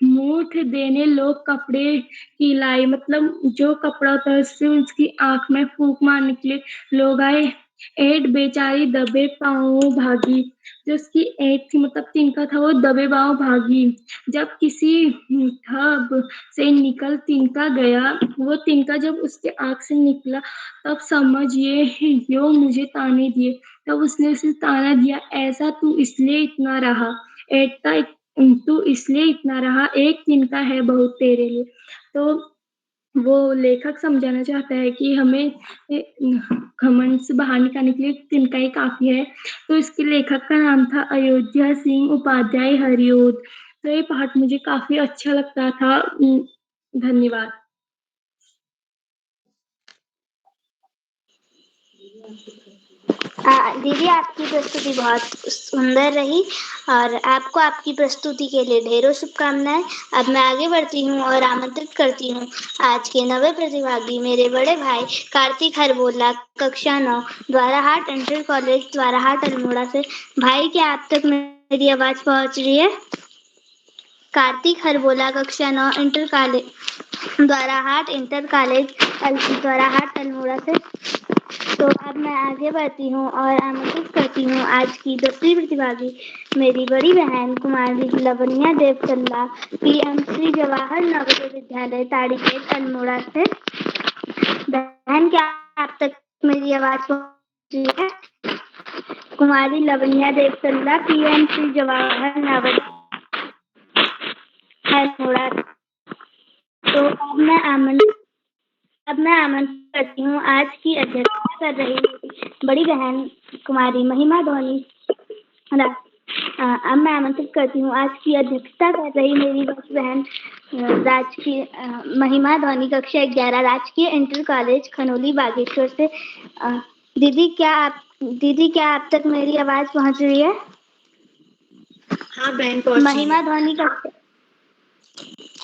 मूठ देने लोग कपड़े की लाई, मतलब जो कपड़ा होता है उससे उसकी आंख में फूंक मारने के लिए लोग आए। ऐंठ बेचारी दबे पांव भागी। जो उसकी ऐंठ थी मतलब तिनका था, वो दबे पांव भागी। जब किसी ठग से निकल तिनका गया, वो तिनका जब उसके आंख से निकला तब समझिए यो मुझे ताने दिए। तब उसने उसे ताना दिया, ऐसा तू इसलिए इतना रहा, ऐठता तू इसलिए इतना रहा, एक तिनका है बहुत तेरे लिए। तो वो लेखक समझाना चाहता है कि हमें घमंड से बाहर निकालने के लिए तिनका ही काफी है। तो इसके लेखक का नाम था अयोध्या सिंह उपाध्याय हरिओद। तो ये पाठ मुझे काफी अच्छा लगता था। धन्यवाद। दीदी, आपकी प्रस्तुति बहुत सुंदर रही और आपको आपकी प्रस्तुति के लिए ढेरों शुभकामनाएं। अब मैं आगे बढ़ती हूँ और आमंत्रित करती हूँ आज के नवे प्रतिभागी, मेरे बड़े भाई कार्तिक हरबोला, कक्षा 9, द्वाराहाट इंटर कॉलेज, द्वाराहाट अल्मोड़ा से। भाई, क्या आप तक मेरी आवाज पहुंच रही है? कार्तिक हरबोला, कक्षा 9, inter college, Dwarahat inter college, Dwarahat Almora से। तो अब मैं आगे बढ़ती हूँ और आमंत्रित करती हूँ आज की दूसरी प्रतिभागी, मेरी बड़ी बहन कुमारी लवन्या देवचंदा, PM श्री जवाहर नवोदय विद्यालय ताड़ीखेत अल्मोड़ा से। बहन, क्या आप तक मेरी आवाज पहुंच रही है? कुमारी लवन्या देवचंदा, PM श्री जवाहर नवोदय अल्मोड़ा। तो अब मैं आमंत्रित करती हूँ आज की अध्यक्षता कर रही बड़ी बहन कुमारी महिमा धोनी। अब मैं आमंत्रित करती हूँ आज की अध्यक्षता कर रही मेरी बड़ी बहन राजकीय महिमा धोनी, कक्षा 11, राजकीय इंटर कॉलेज खनोली बागेश्वर से। दीदी, क्या आप तक मेरी आवाज पहुंच रही है? हाँ बहन, पहुंच रही है। महिमा धोनी का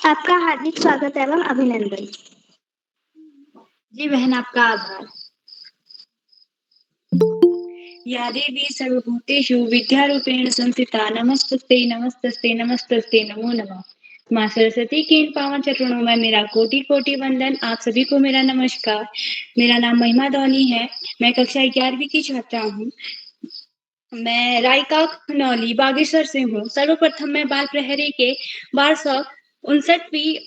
आपका हार्दिक स्वागत एवं अभिनंदन। जी बहन, आपका आभार। या देवी सर्वभूतेषु विद्यारूपेण संस्थिता नमस्तस्ते नमस्तस्ते नमस्तस्ते नमो नमः। माँ सरस्वती के इन पावन चरणों में मेरा कोटि कोटि वंदन। आप सभी को मेरा नमस्कार। मेरा नाम महिमा धोनी है। मैं कक्षा 11वीं की छात्रा हूँ। मैं रायका खनौली बागेश्वर से हूँ। सर्वप्रथम मैं बाल प्रहरी के 1259वीं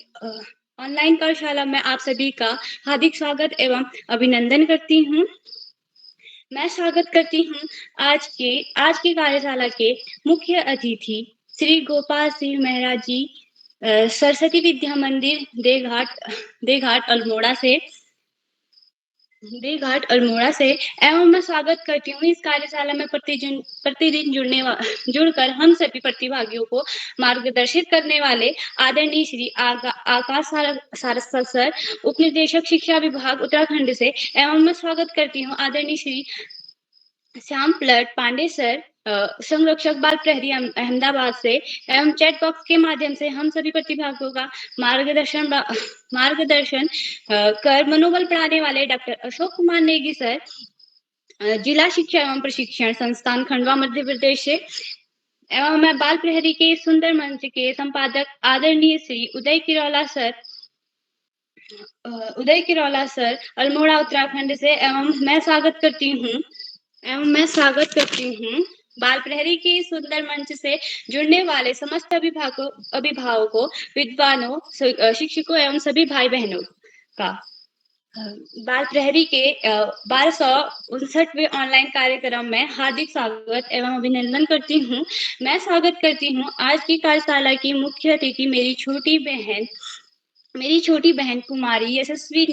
ऑनलाइन कार्यशाला में आप सभी का हार्दिक स्वागत एवं अभिनंदन करती हूँ। मैं स्वागत करती हूँ आज की कार्यशाला के मुख्य अतिथि श्री गोपाल सिंह मेहरा जी, सरस्वती विद्या मंदिर देघाट अल्मोड़ा से एवं मैं स्वागत करती हूँ इस कार्यशाला में प्रतिदिन जुड़कर हम सभी प्रतिभागियों को मार्गदर्शित करने वाले आदरणीय श्री आकाश सारस्वत सर, उप निदेशक शिक्षा विभाग उत्तराखंड से। एवं मैं स्वागत करती हूँ आदरणीय श्री श्याम प्लट पांडे सर, संरक्षक बाल प्रहरी अहमदाबाद से। एवं चैट बॉक्स के माध्यम से हम सभी प्रतिभागियों का मार्गदर्शन कर मनोबल बढ़ाने वाले डॉक्टर अशोक कुमार नेगी सर, जिला शिक्षा एवं प्रशिक्षण संस्थान खंडवा मध्य प्रदेश से। एवं मैं बाल प्रहरी के सुंदर मंच के संपादक आदरणीय श्री उदय किरौला सर अल्मोड़ा उत्तराखंड से। एवं मैं स्वागत करती हूँ बाल प्रहरी के सुंदर मंच से जुड़ने वाले समस्त अभिभावकों, विद्वानों, शिक्षकों एवं सभी भाई बहनों का। बाल प्रहरी के 1259वें ऑनलाइन कार्यक्रम में हार्दिक स्वागत एवं अभिनंदन करती हूँ। मैं स्वागत करती हूँ आज की कार्यशाला की मुख्य अतिथि मेरी छोटी बहन कुमारी यशस्वी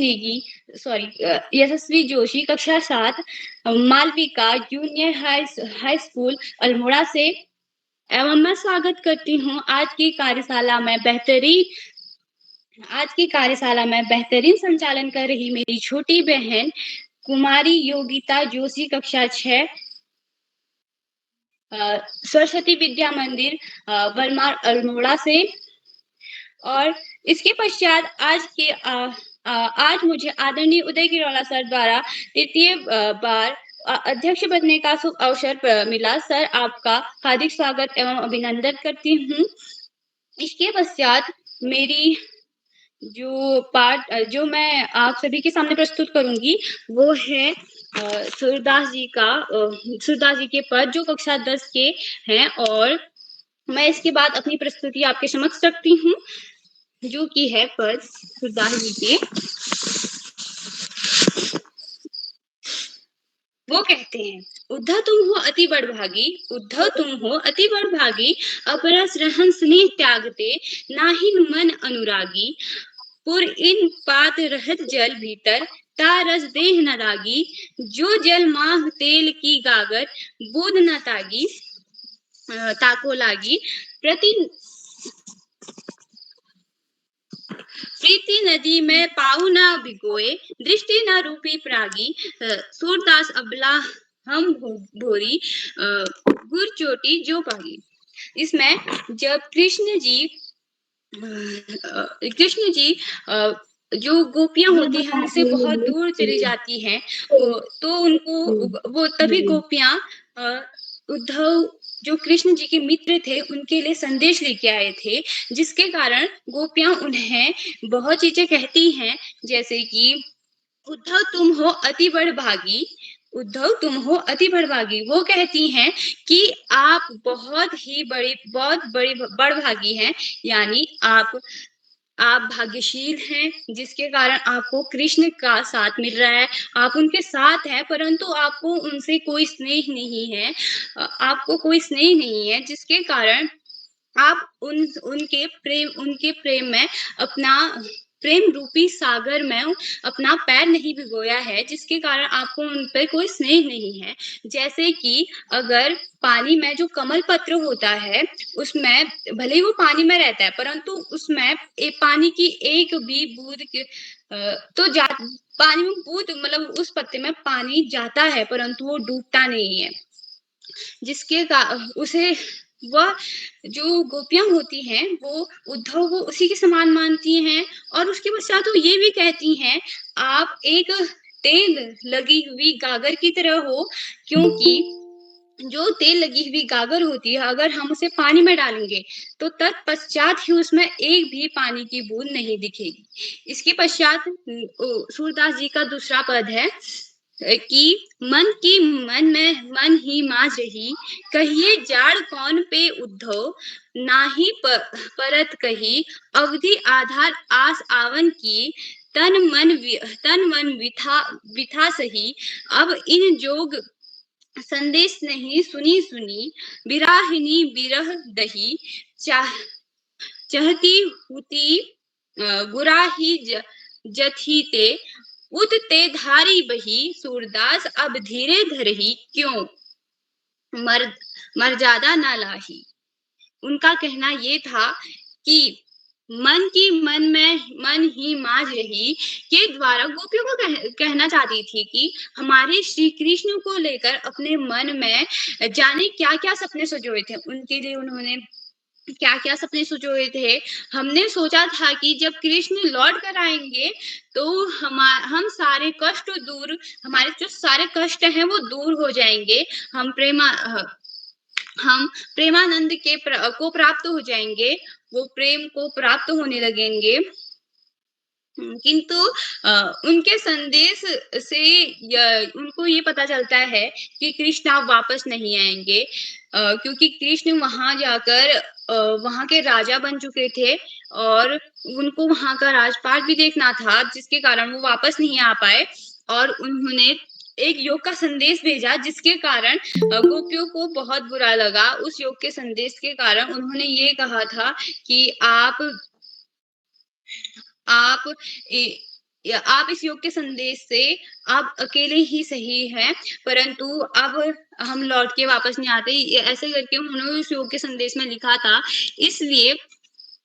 जोशी, कक्षा 7, Malvika junior high school Almora से। एवं मैं स्वागत करती हूँ आज की कार्यशाला में बेहतरीन संचालन कर रही मेरी छोटी बहन कुमारी योगिता जोशी, कक्षा 6, सरस्वती विद्या मंदिर बरमार अल्मोड़ा से। और इसके पश्चात आज मुझे आदरणीय उदय किरौला सर द्वारा तृतीय बार अध्यक्ष बनने का शुभ अवसर मिला। सर, आपका हार्दिक स्वागत एवं अभिनंदन करती हूँ। इसके पश्चात मेरी जो मैं आप सभी के सामने प्रस्तुत करूंगी वो है सूरदास जी के पद, जो कक्षा 10 के हैं। और मैं इसके बाद अपनी प्रस्तुति आपके समक्ष रखती हूँ, जो कि है पद सूरदास जी के। वो कहते हैं, उद्धव तुम हो अति बड़भागी, अपरस रहन स्नेह त्यागते, नाहिन मन अनुरागी, पुर इन पात रहत जल भीतर, तारस देह न दागी, जो जल माह तेल की गागर, बूंद न ताको लागी, प्रीति नदी में पाऊ न भिगोए, दृष्टि न रूपी प्रागी, सूरदास अबला हम भोरी, गुर चोटी जो पागी। इसमें जब कृष्ण जी जो गोपियां होती हैं उनसे बहुत दूर चली जाती हैं, तो उनको वो तभी गोपियां उद्धव जो कृष्ण जी के मित्र थे उनके लिए संदेश लेके आए थे, जिसके कारण गोपियां उन्हें बहुत चीजें कहती हैं, जैसे कि उद्धव तुम हो अति बड़भागी। वो कहती हैं कि आप बहुत बड़ी बड़भागी हैं, यानी आप भाग्यशील हैं, जिसके कारण आपको कृष्ण का साथ मिल रहा है। आप उनके साथ हैं, परंतु आपको उनसे कोई स्नेह नहीं है, जिसके कारण आप उनके प्रेम में प्रेम रूपी सागर में अपना पैर नहीं भिगोया है, जिसके कारण आपको उन पर कोई स्नेह नहीं है। जैसे कि अगर पानी में जो कमल पत्र होता है, उसमें भले ही वो पानी में रहता है, परंतु उसमें पानी की एक भी बूंद पानी में मतलब उस पत्ते में पानी जाता है, परंतु वो डूबता नहीं है, वह जो गोपियां होती हैं वो उद्धव को उसी के समान मानती हैं और उसके पश्चात वो ये भी कहती हैं आप एक तेल लगी हुई गागर की तरह हो, क्योंकि जो तेल लगी हुई गागर होती है अगर हम उसे पानी में डालेंगे तो तत्पश्चात ही उसमें एक भी पानी की बूंद नहीं दिखेगी। इसके पश्चात सूरदास जी का दूसरा पद है कि मन की मन में मन ही माज रही, कहिए जाड़ कौन पे उद्धव, नाही परत कही अवधि आधार आस आवन की, तन मन विथा सही, अब इन जोग संदेश नहीं सुनी बिराहिनी बिरह दही, चहती हुती गुराही जथी ते, उत ते धारी बही, सूरदास अब धीरे धरही, क्यों मर्यादा ना लाही। उनका कहना ये था कि मन की मन में मन ही माज रही के द्वारा गोपियों को कहना चाहती थी कि हमारे श्री कृष्ण को लेकर अपने मन में जाने क्या क्या सपने सजोए थे। उनके लिए उन्होंने क्या क्या सपने सजोए थे। हमने सोचा था कि जब कृष्ण लौट कर आएंगे तो हम सारे कष्ट दूर, हमारे जो सारे कष्ट हैं वो दूर हो जाएंगे, हम प्रेमानंद को प्राप्त हो जाएंगे, वो प्रेम को प्राप्त होने लगेंगे। किंतु उनके संदेश से उनको ये पता चलता है कि कृष्ण अब वापस नहीं आएंगे, क्योंकि कृष्ण वहां जाकर वहां के राजा बन चुके थे और उनको वहां का राजपाट भी देखना था, जिसके कारण वो वापस नहीं आ पाए। और उन्होंने एक योग का संदेश भेजा जिसके कारण गोपियों को बहुत बुरा लगा। उस योग के संदेश के कारण उन्होंने ये कहा था कि आप इस योग के संदेश से आप अकेले ही सही हैं, परंतु अब हम लौट के वापस नहीं आते। ऐसे करके उन्होंने उस योग के संदेश में लिखा था। इसलिए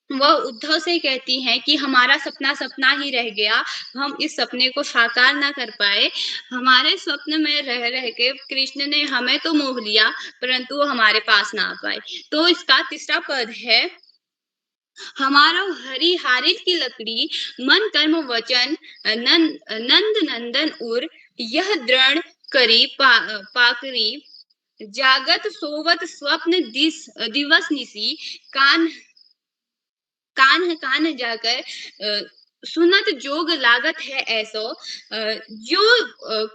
वह उद्धव से कहती हैं कि हमारा सपना सपना ही रह गया, हम इस सपने को साकार ना कर पाए। हमारे स्वप्न में रह रह के कृष्ण ने हमें तो मोह लिया, परंतु वो हमारे पास ना आ पाए। तो इसका तीसरा पद है, हमारो हरि हारिल की लकड़ी, मन कर्म वचन नंद नंदन उर, यह दृढ़ करी पाकरी, जागत सोवत स्वप्न दिवस निसी, कान जाकर सुनत जोग लागत है ऐसो, जो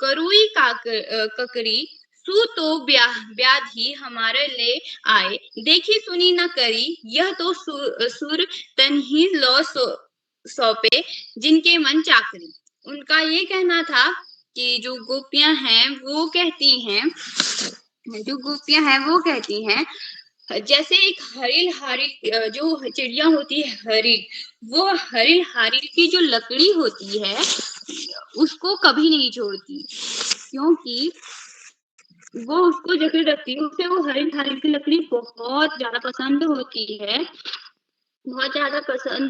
करुई ककरी, सु तो व्याधि हमारे ले आए, देखी सुनी न करी, यह तो सुर तन ही लो सौंपे, जिनके मन चाकरी। उनका ये कहना था कि जो गोपियां हैं वो कहती हैं जैसे एक हरिल जो चिड़िया होती है हरिल, वो हरिल हारिल की जो लकड़ी होती है उसको कभी नहीं छोड़ती, क्योंकि वो उसको जकड़े रखती है। उसे वो हरिल हारिल की लकड़ी बहुत ज्यादा पसंद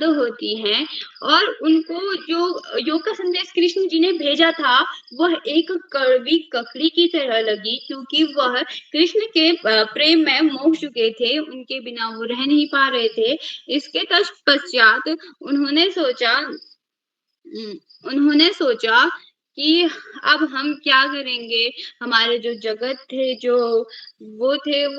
होती है, और उनको जो योग का संदेश कृष्ण जी ने भेजा था वह एक कड़वी ककड़ी की तरह लगी, क्योंकि वह कृष्ण के प्रेम में मोह चुके थे, उनके बिना वो रह नहीं पा रहे थे। इसके पश्चात उन्होंने सोचा कि अब हम क्या करेंगे, हमारे जो जगत थे वो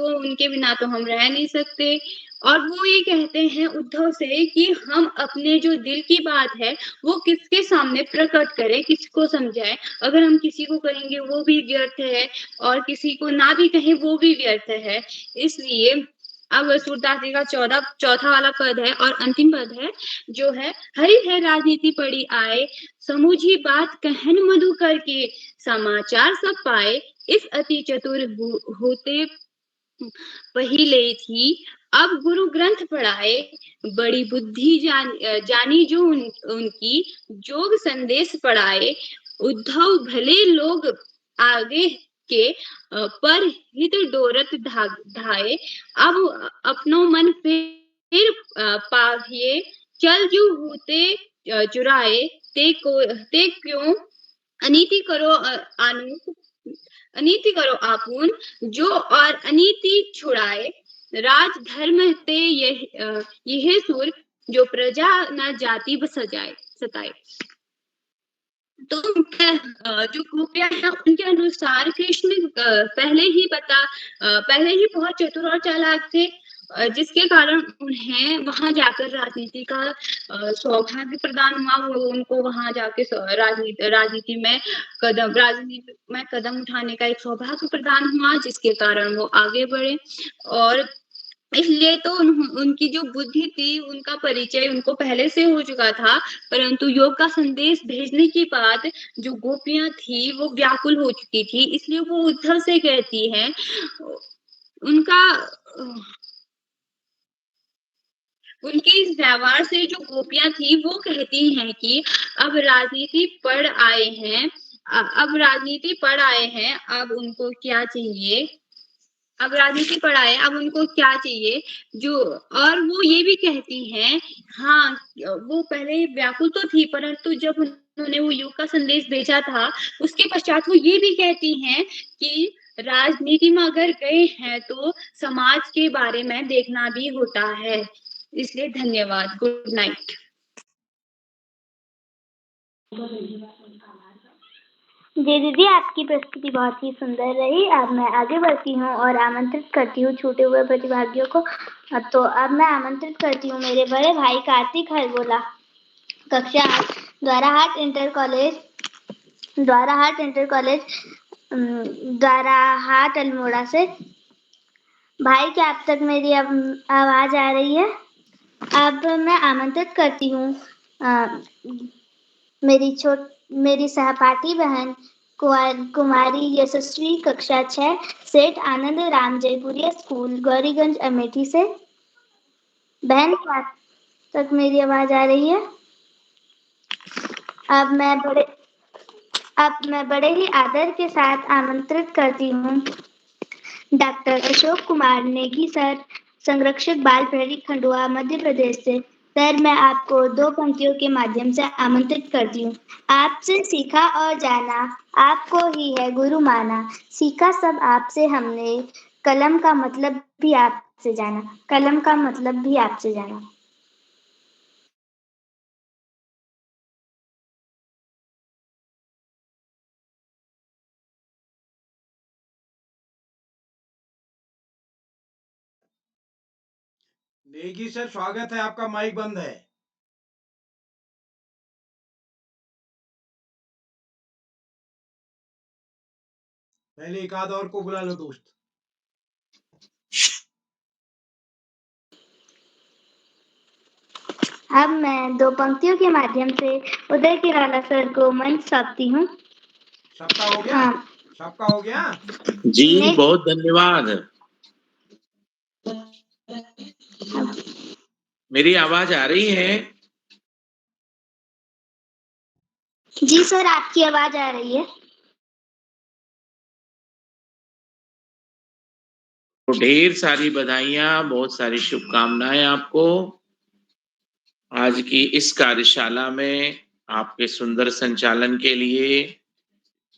उनके बिना तो हम रह नहीं सकते। और वो ये कहते हैं उद्धव से कि हम अपने जो दिल की बात है वो किसके सामने प्रकट करें, किसको समझाएं। अगर हम किसी को कहेंगे वो भी व्यर्थ है और किसी को ना भी कहें वो भी व्यर्थ है। इसलिए अब सूरदास जी का चौथा वाला पद है और अंतिम पद है, जो है, हरि है राजनीति पड़ी आए, समूझी बात कहन मधु करके, समाचार सब पाए, इस अति चतुर होते पहिले थी, अब गुरु ग्रंथ पढ़ाए, बड़ी बुद्धि जानी जो उनकी, जोग संदेश पढ़ाए, उद्धव भले लोग आगे के पर हित डोरत ढाए, अब अपनो मन फिर पाहिए, चल जू होते चुराए, ते क्यों अनीति करो आपून, जो और अनीति छुड़ाए, राजधर्म ते यह सुर जो प्रजा न जाति सताए। तो जो गोपियां हैं उनके अनुसार कृष्ण पहले ही बहुत चतुर और चालाक थे, जिसके कारण उन्हें वहां जाकर राजनीति का सौभाग्य प्रदान हुआ। वो उनको वहां जाके राजनीति में कदम उठाने का एक सौभाग्य प्रदान हुआ, जिसके कारण वो आगे बढ़े। और इसलिए तो उनकी जो बुद्धि थी, उनका परिचय उनको पहले से हो चुका था, परंतु योग का संदेश भेजने के बाद जो गोपियां थी वो व्याकुल हो चुकी थी। इसलिए वो उद्धव से कहती है, उनके इस व्यवहार से जो गोपियां थी वो कहती हैं कि अब राजनीति पढ़ आए हैं, अब उनको क्या चाहिए, अब राजनीति पढ़ाए, अब उनको क्या चाहिए। और वो ये भी कहती हैं, हाँ वो पहले व्याकुल तो थी, परंतु जब उन्होंने वो योग का संदेश भेजा था, उसके पश्चात वो ये भी कहती हैं कि राजनीति में अगर गए हैं तो समाज के बारे में देखना भी होता है। इसलिए धन्यवाद। Good night. जी दीदी, आपकी प्रस्तुति बहुत ही सुंदर रही। अब मैं आगे बढ़ती हूँ और आमंत्रित करती हूँ छूटे हुए प्रतिभागियों को। तो अब मैं आमंत्रित करती हूँ मेरे बड़े भाई कार्तिक हरगोला, कक्षा 8, द्वाराहाट इंटर कॉलेज द्वाराहाट अल्मोड़ा से। भाई, क्या अब तक मेरी आवाज आ रही है? अब मैं आमंत्रित करती हूँ मेरी सहपाठी बहन कुमारी यशस्वी, कक्षा 6, सेठ आनंद राम जयपुरिया स्कूल, गौरीगंज, अमेठी से। बहन, क्या तक मेरी आवाज आ रही है? अब मैं बड़े ही आदर के साथ आमंत्रित करती हूँ डॉक्टर अशोक कुमार नेगी सर, संरक्षक बाल प्रहरी, खंडवा, मध्य प्रदेश से। सर, मैं आपको 2 पंक्तियों के माध्यम से आमंत्रित करती हूँ। आपसे सीखा और जाना, आपको ही है गुरु माना। सीखा सब आपसे हमने, कलम का मतलब भी आपसे जाना। नेगी सर, स्वागत है आपका। माइक बंद है। पहले एक आध और को बुला लो दोस्त। अब मैं 2 पंक्तियों के माध्यम से उदय किराला सर को मंच सौंपती हूँ। सबका हो गया? हाँ। सबका हो गया? जी, बहुत धन्यवाद। मेरी आवाज आ रही है? जी सर, आपकी आवाज आ रही है। तो ढेर सारी बधाइयां, बहुत सारी शुभकामनाएं आपको। आज की इस कार्यशाला में आपके सुंदर संचालन के लिए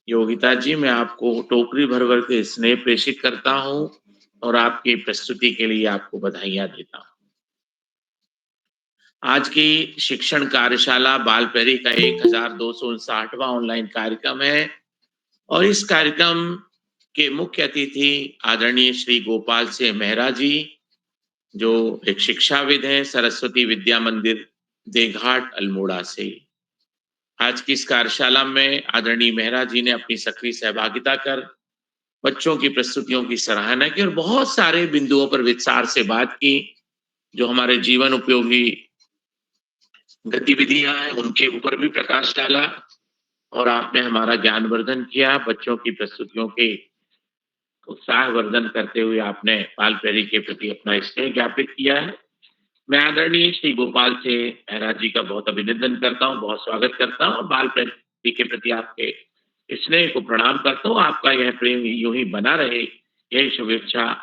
योगिता जी, मैं आपको टोकरी भर भर के स्नेह प्रेषित करता हूं और आपकी प्रस्तुति के लिए आपको बधाइयां देता हूं। आज की शिक्षण कार्यशाला बाल प्रहरी का 1259वां ऑनलाइन कार्यक्रम है और इस कार्यक्रम के मुख्य अतिथि आदरणीय श्री गोपाल सिंह मेहरा जी, जो एक शिक्षाविद हैं, सरस्वती विद्या मंदिर देघाट अल्मोड़ा से। आज की इस कार्यशाला में आदरणीय मेहरा जी ने अपनी सक्रिय सहभागिता कर बच्चों की प्रस्तुतियों की सराहना की और बहुत सारे बिंदुओं पर विस्तार से बात की, जो हमारे जीवन उपयोगी गतिविधियां हैं उनके ऊपर भी प्रकाश डाला और आपने हमारा ज्ञानवर्धन किया। बच्चों की प्रस्तुतियों के उत्साहवर्धन करते हुए आपने बाल प्रहरी के प्रति अपना स्नेह ज्ञापित किया है। मैं आदरणीय श्री गोपाल से मेहरा जी का बहुत अभिनंदन करता हूँ, बहुत स्वागत करता हूँ और बाल प्रहरी के प्रति आपके स्नेह को प्रणाम करता हूँ। आपका यह प्रेम यूं ही बना रहे, यही शुभेच्छा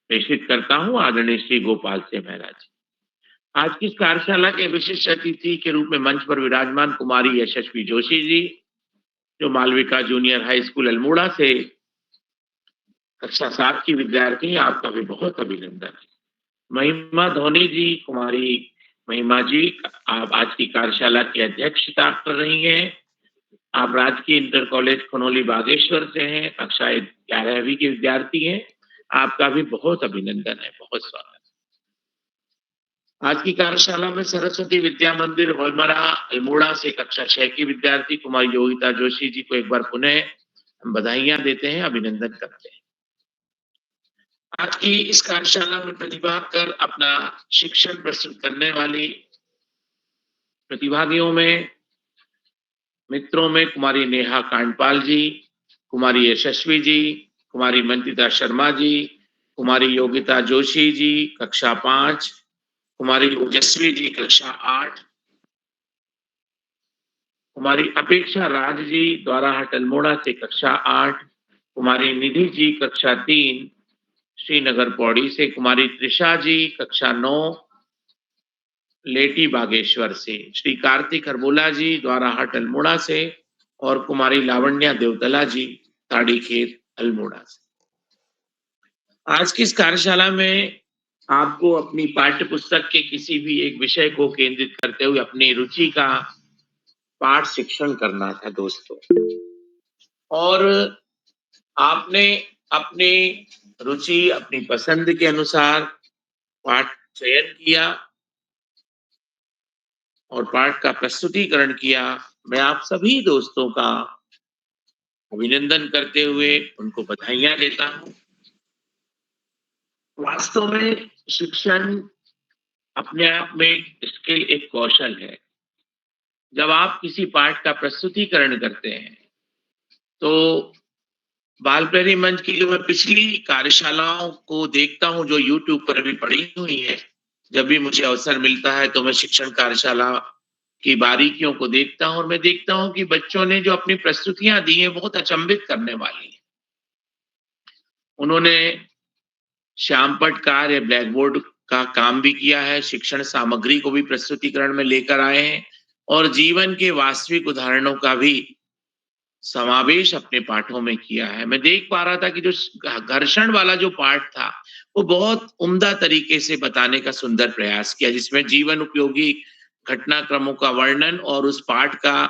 प्रेषित करता हूँ आदरणीय श्री गोपाल से मेहरा जी। आज की कार्यशाला के विशिष्ट अतिथि के रूप में मंच पर विराजमान कुमारी यशस्वी जोशी जी, जो Malvika junior high school Almora से कक्षा 7 की विद्यार्थी, आपका भी बहुत अभिनंदन है। महिमा धोनी जी, कुमारी महिमा जी, आप आज की कार्यशाला की अध्यक्षता कर रही हैं। आप राजकीय इंटर कॉलेज खनौली बागेश्वर से हैं, कक्षा 11वीं की विद्यार्थी हैं। आपका भी बहुत अभिनंदन है, बहुत स्वागत। आज की कार्यशाला में सरस्वती विद्या मंदिर वलमरा अल्मोड़ा से कक्षा 6 की विद्यार्थी कुमारी योगिता जोशी जी को एक बार पुनः हम बधाइयां देते हैं, अभिनंदन करते हैं। आज की इस कार्यशाला में प्रतिभा कर अपना शिक्षण प्रस्तुत करने वाली प्रतिभागियों में मित्रों में कुमारी नेहा कांडपाल जी, कुमारी यशस्वी जी, कुमारी मंतिता शर्मा जी, कुमारी योगिता जोशी जी कक्षा 5, कुमारी ओजस्वी जी कक्षा 8, कुमारी अपेक्षा राज जी द्वाराहाट अल्मोड़ा से कक्षा 8, कुमारी निधि जी कक्षा 3 श्रीनगर पौड़ी से, कुमारी त्रिषा जी कक्षा 9 लेटी बागेश्वर से, श्री कार्तिक हरबोला जी द्वाराहाट अल्मोड़ा से और कुमारी लावण्या देवतला जी ताड़ीखेत अल्मोड़ा से। आज की इस कार्यशाला में आपको अपनी पाठ्य पुस्तक के किसी भी एक विषय को केंद्रित करते हुए अपनी रुचि का पाठ शिक्षण करना था दोस्तों, और आपने अपनी रुचि अपनी पसंद के अनुसार पाठ चयन किया और पाठ का प्रस्तुतिकरण किया। मैं आप सभी दोस्तों का अभिनंदन करते हुए उनको बधाइयां देता हूं। वास्तव में शिक्षण अपने आप में इसके एक कौशल है। जब आप किसी पाठ का प्रस्तुतिकरण करते हैं तो बाल प्रेरी मंच की जो मैं पिछली कार्यशालाओं को देखता हूं जो YouTube पर भी पड़ी हुई है, जब भी मुझे अवसर मिलता है तो मैं शिक्षण कार्यशाला की बारीकियों को देखता हूं और मैं देखता हूं कि बच्चों ने जो अपनी प्रस्तुतियां दी हैं बहुत अचंभित करने वाली है। उन्होंने श्यामपट्ट कार या ब्लैक बोर्ड का काम भी किया है, शिक्षण सामग्री को भी प्रस्तुतिकरण में लेकर आए हैं और जीवन के वास्तविक उदाहरणों का भी समावेश अपने पाठों में किया है। मैं देख पा रहा था कि जो घर्षण वाला जो पाठ था वो बहुत उम्दा तरीके से बताने का सुंदर प्रयास किया, जिसमें जीवन उपयोगी घटनाक्रमों का वर्णन और उस पाठ का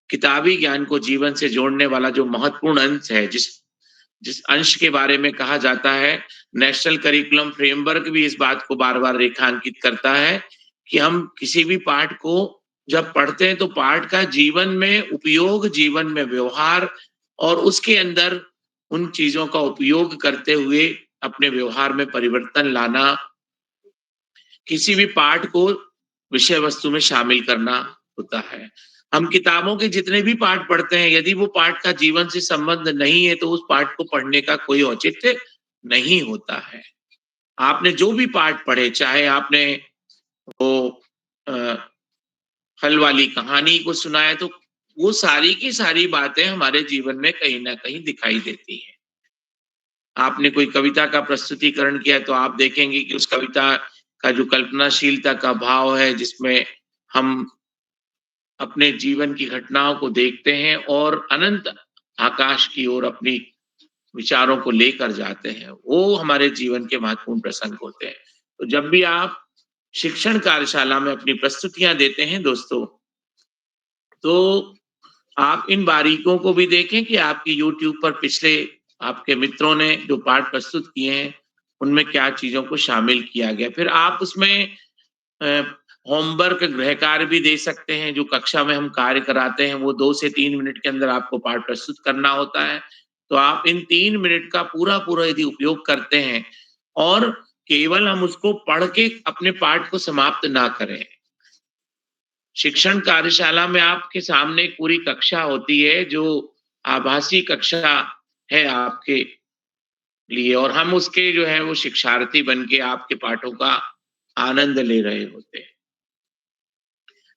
किताबी ज्ञान को जीवन से जोड़ने वाला जो महत्वपूर्ण अंश है, जिस अंश के बारे में कहा जाता है, नेशनल करिकुलम फ्रेमवर्क भी इस बात को बार बार रेखांकित करता है कि हम किसी भी पाठ को जब पढ़ते हैं तो पाठ का जीवन में उपयोग, जीवन में व्यवहार और उसके अंदर उन चीजों का उपयोग करते हुए अपने व्यवहार में परिवर्तन लाना, किसी भी पाठ को विषय वस्तु में शामिल करना होता है। हम किताबों के जितने भी पाठ पढ़ते हैं, यदि वो पाठ का जीवन से संबंध नहीं है तो उस पाठ को पढ़ने का कोई औचित्य नहीं होता है। आपने जो भी पाठ पढ़े, चाहे आपने वो फल वाली कहानी को सुनाया, तो वो सारी की सारी बातें हमारे जीवन में कहीं ना कहीं दिखाई देती है। आपने कोई कविता का प्रस्तुतिकरण किया तो आप देखेंगे कि उस कविता का जो कल्पनाशीलता का भाव है, जिसमें हम अपने जीवन की घटनाओं को देखते हैं और अनंत आकाश की ओर अपनी विचारों को लेकर जाते हैं, वो हमारे जीवन के महत्वपूर्ण प्रसंग होते हैं। तो जब भी आप शिक्षण कार्यशाला में अपनी प्रस्तुतियां देते हैं दोस्तों, तो आप इन बारीकों को भी देखें कि आपकी YouTube पर पिछले आपके मित्रों ने जो पाठ प्रस्तुत किए हैं उनमें क्या चीजों को शामिल किया गया। फिर आप उसमें होमवर्क गृह कार्य भी दे सकते हैं। जो कक्षा में हम कार्य कराते हैं वो 2 से 3 मिनट के अंदर आपको पाठ प्रस्तुत करना होता है, तो आप इन 3 मिनट का पूरा यदि उपयोग करते हैं और केवल हम उसको पढ़ के अपने पाठ को समाप्त ना करें। शिक्षण कार्यशाला में आपके सामने एक पूरी कक्षा होती है जो आभासी कक्षा है आपके लिए, और हम उसके जो है वो शिक्षार्थी बन के आपके पाठों का आनंद ले रहे होते हैं।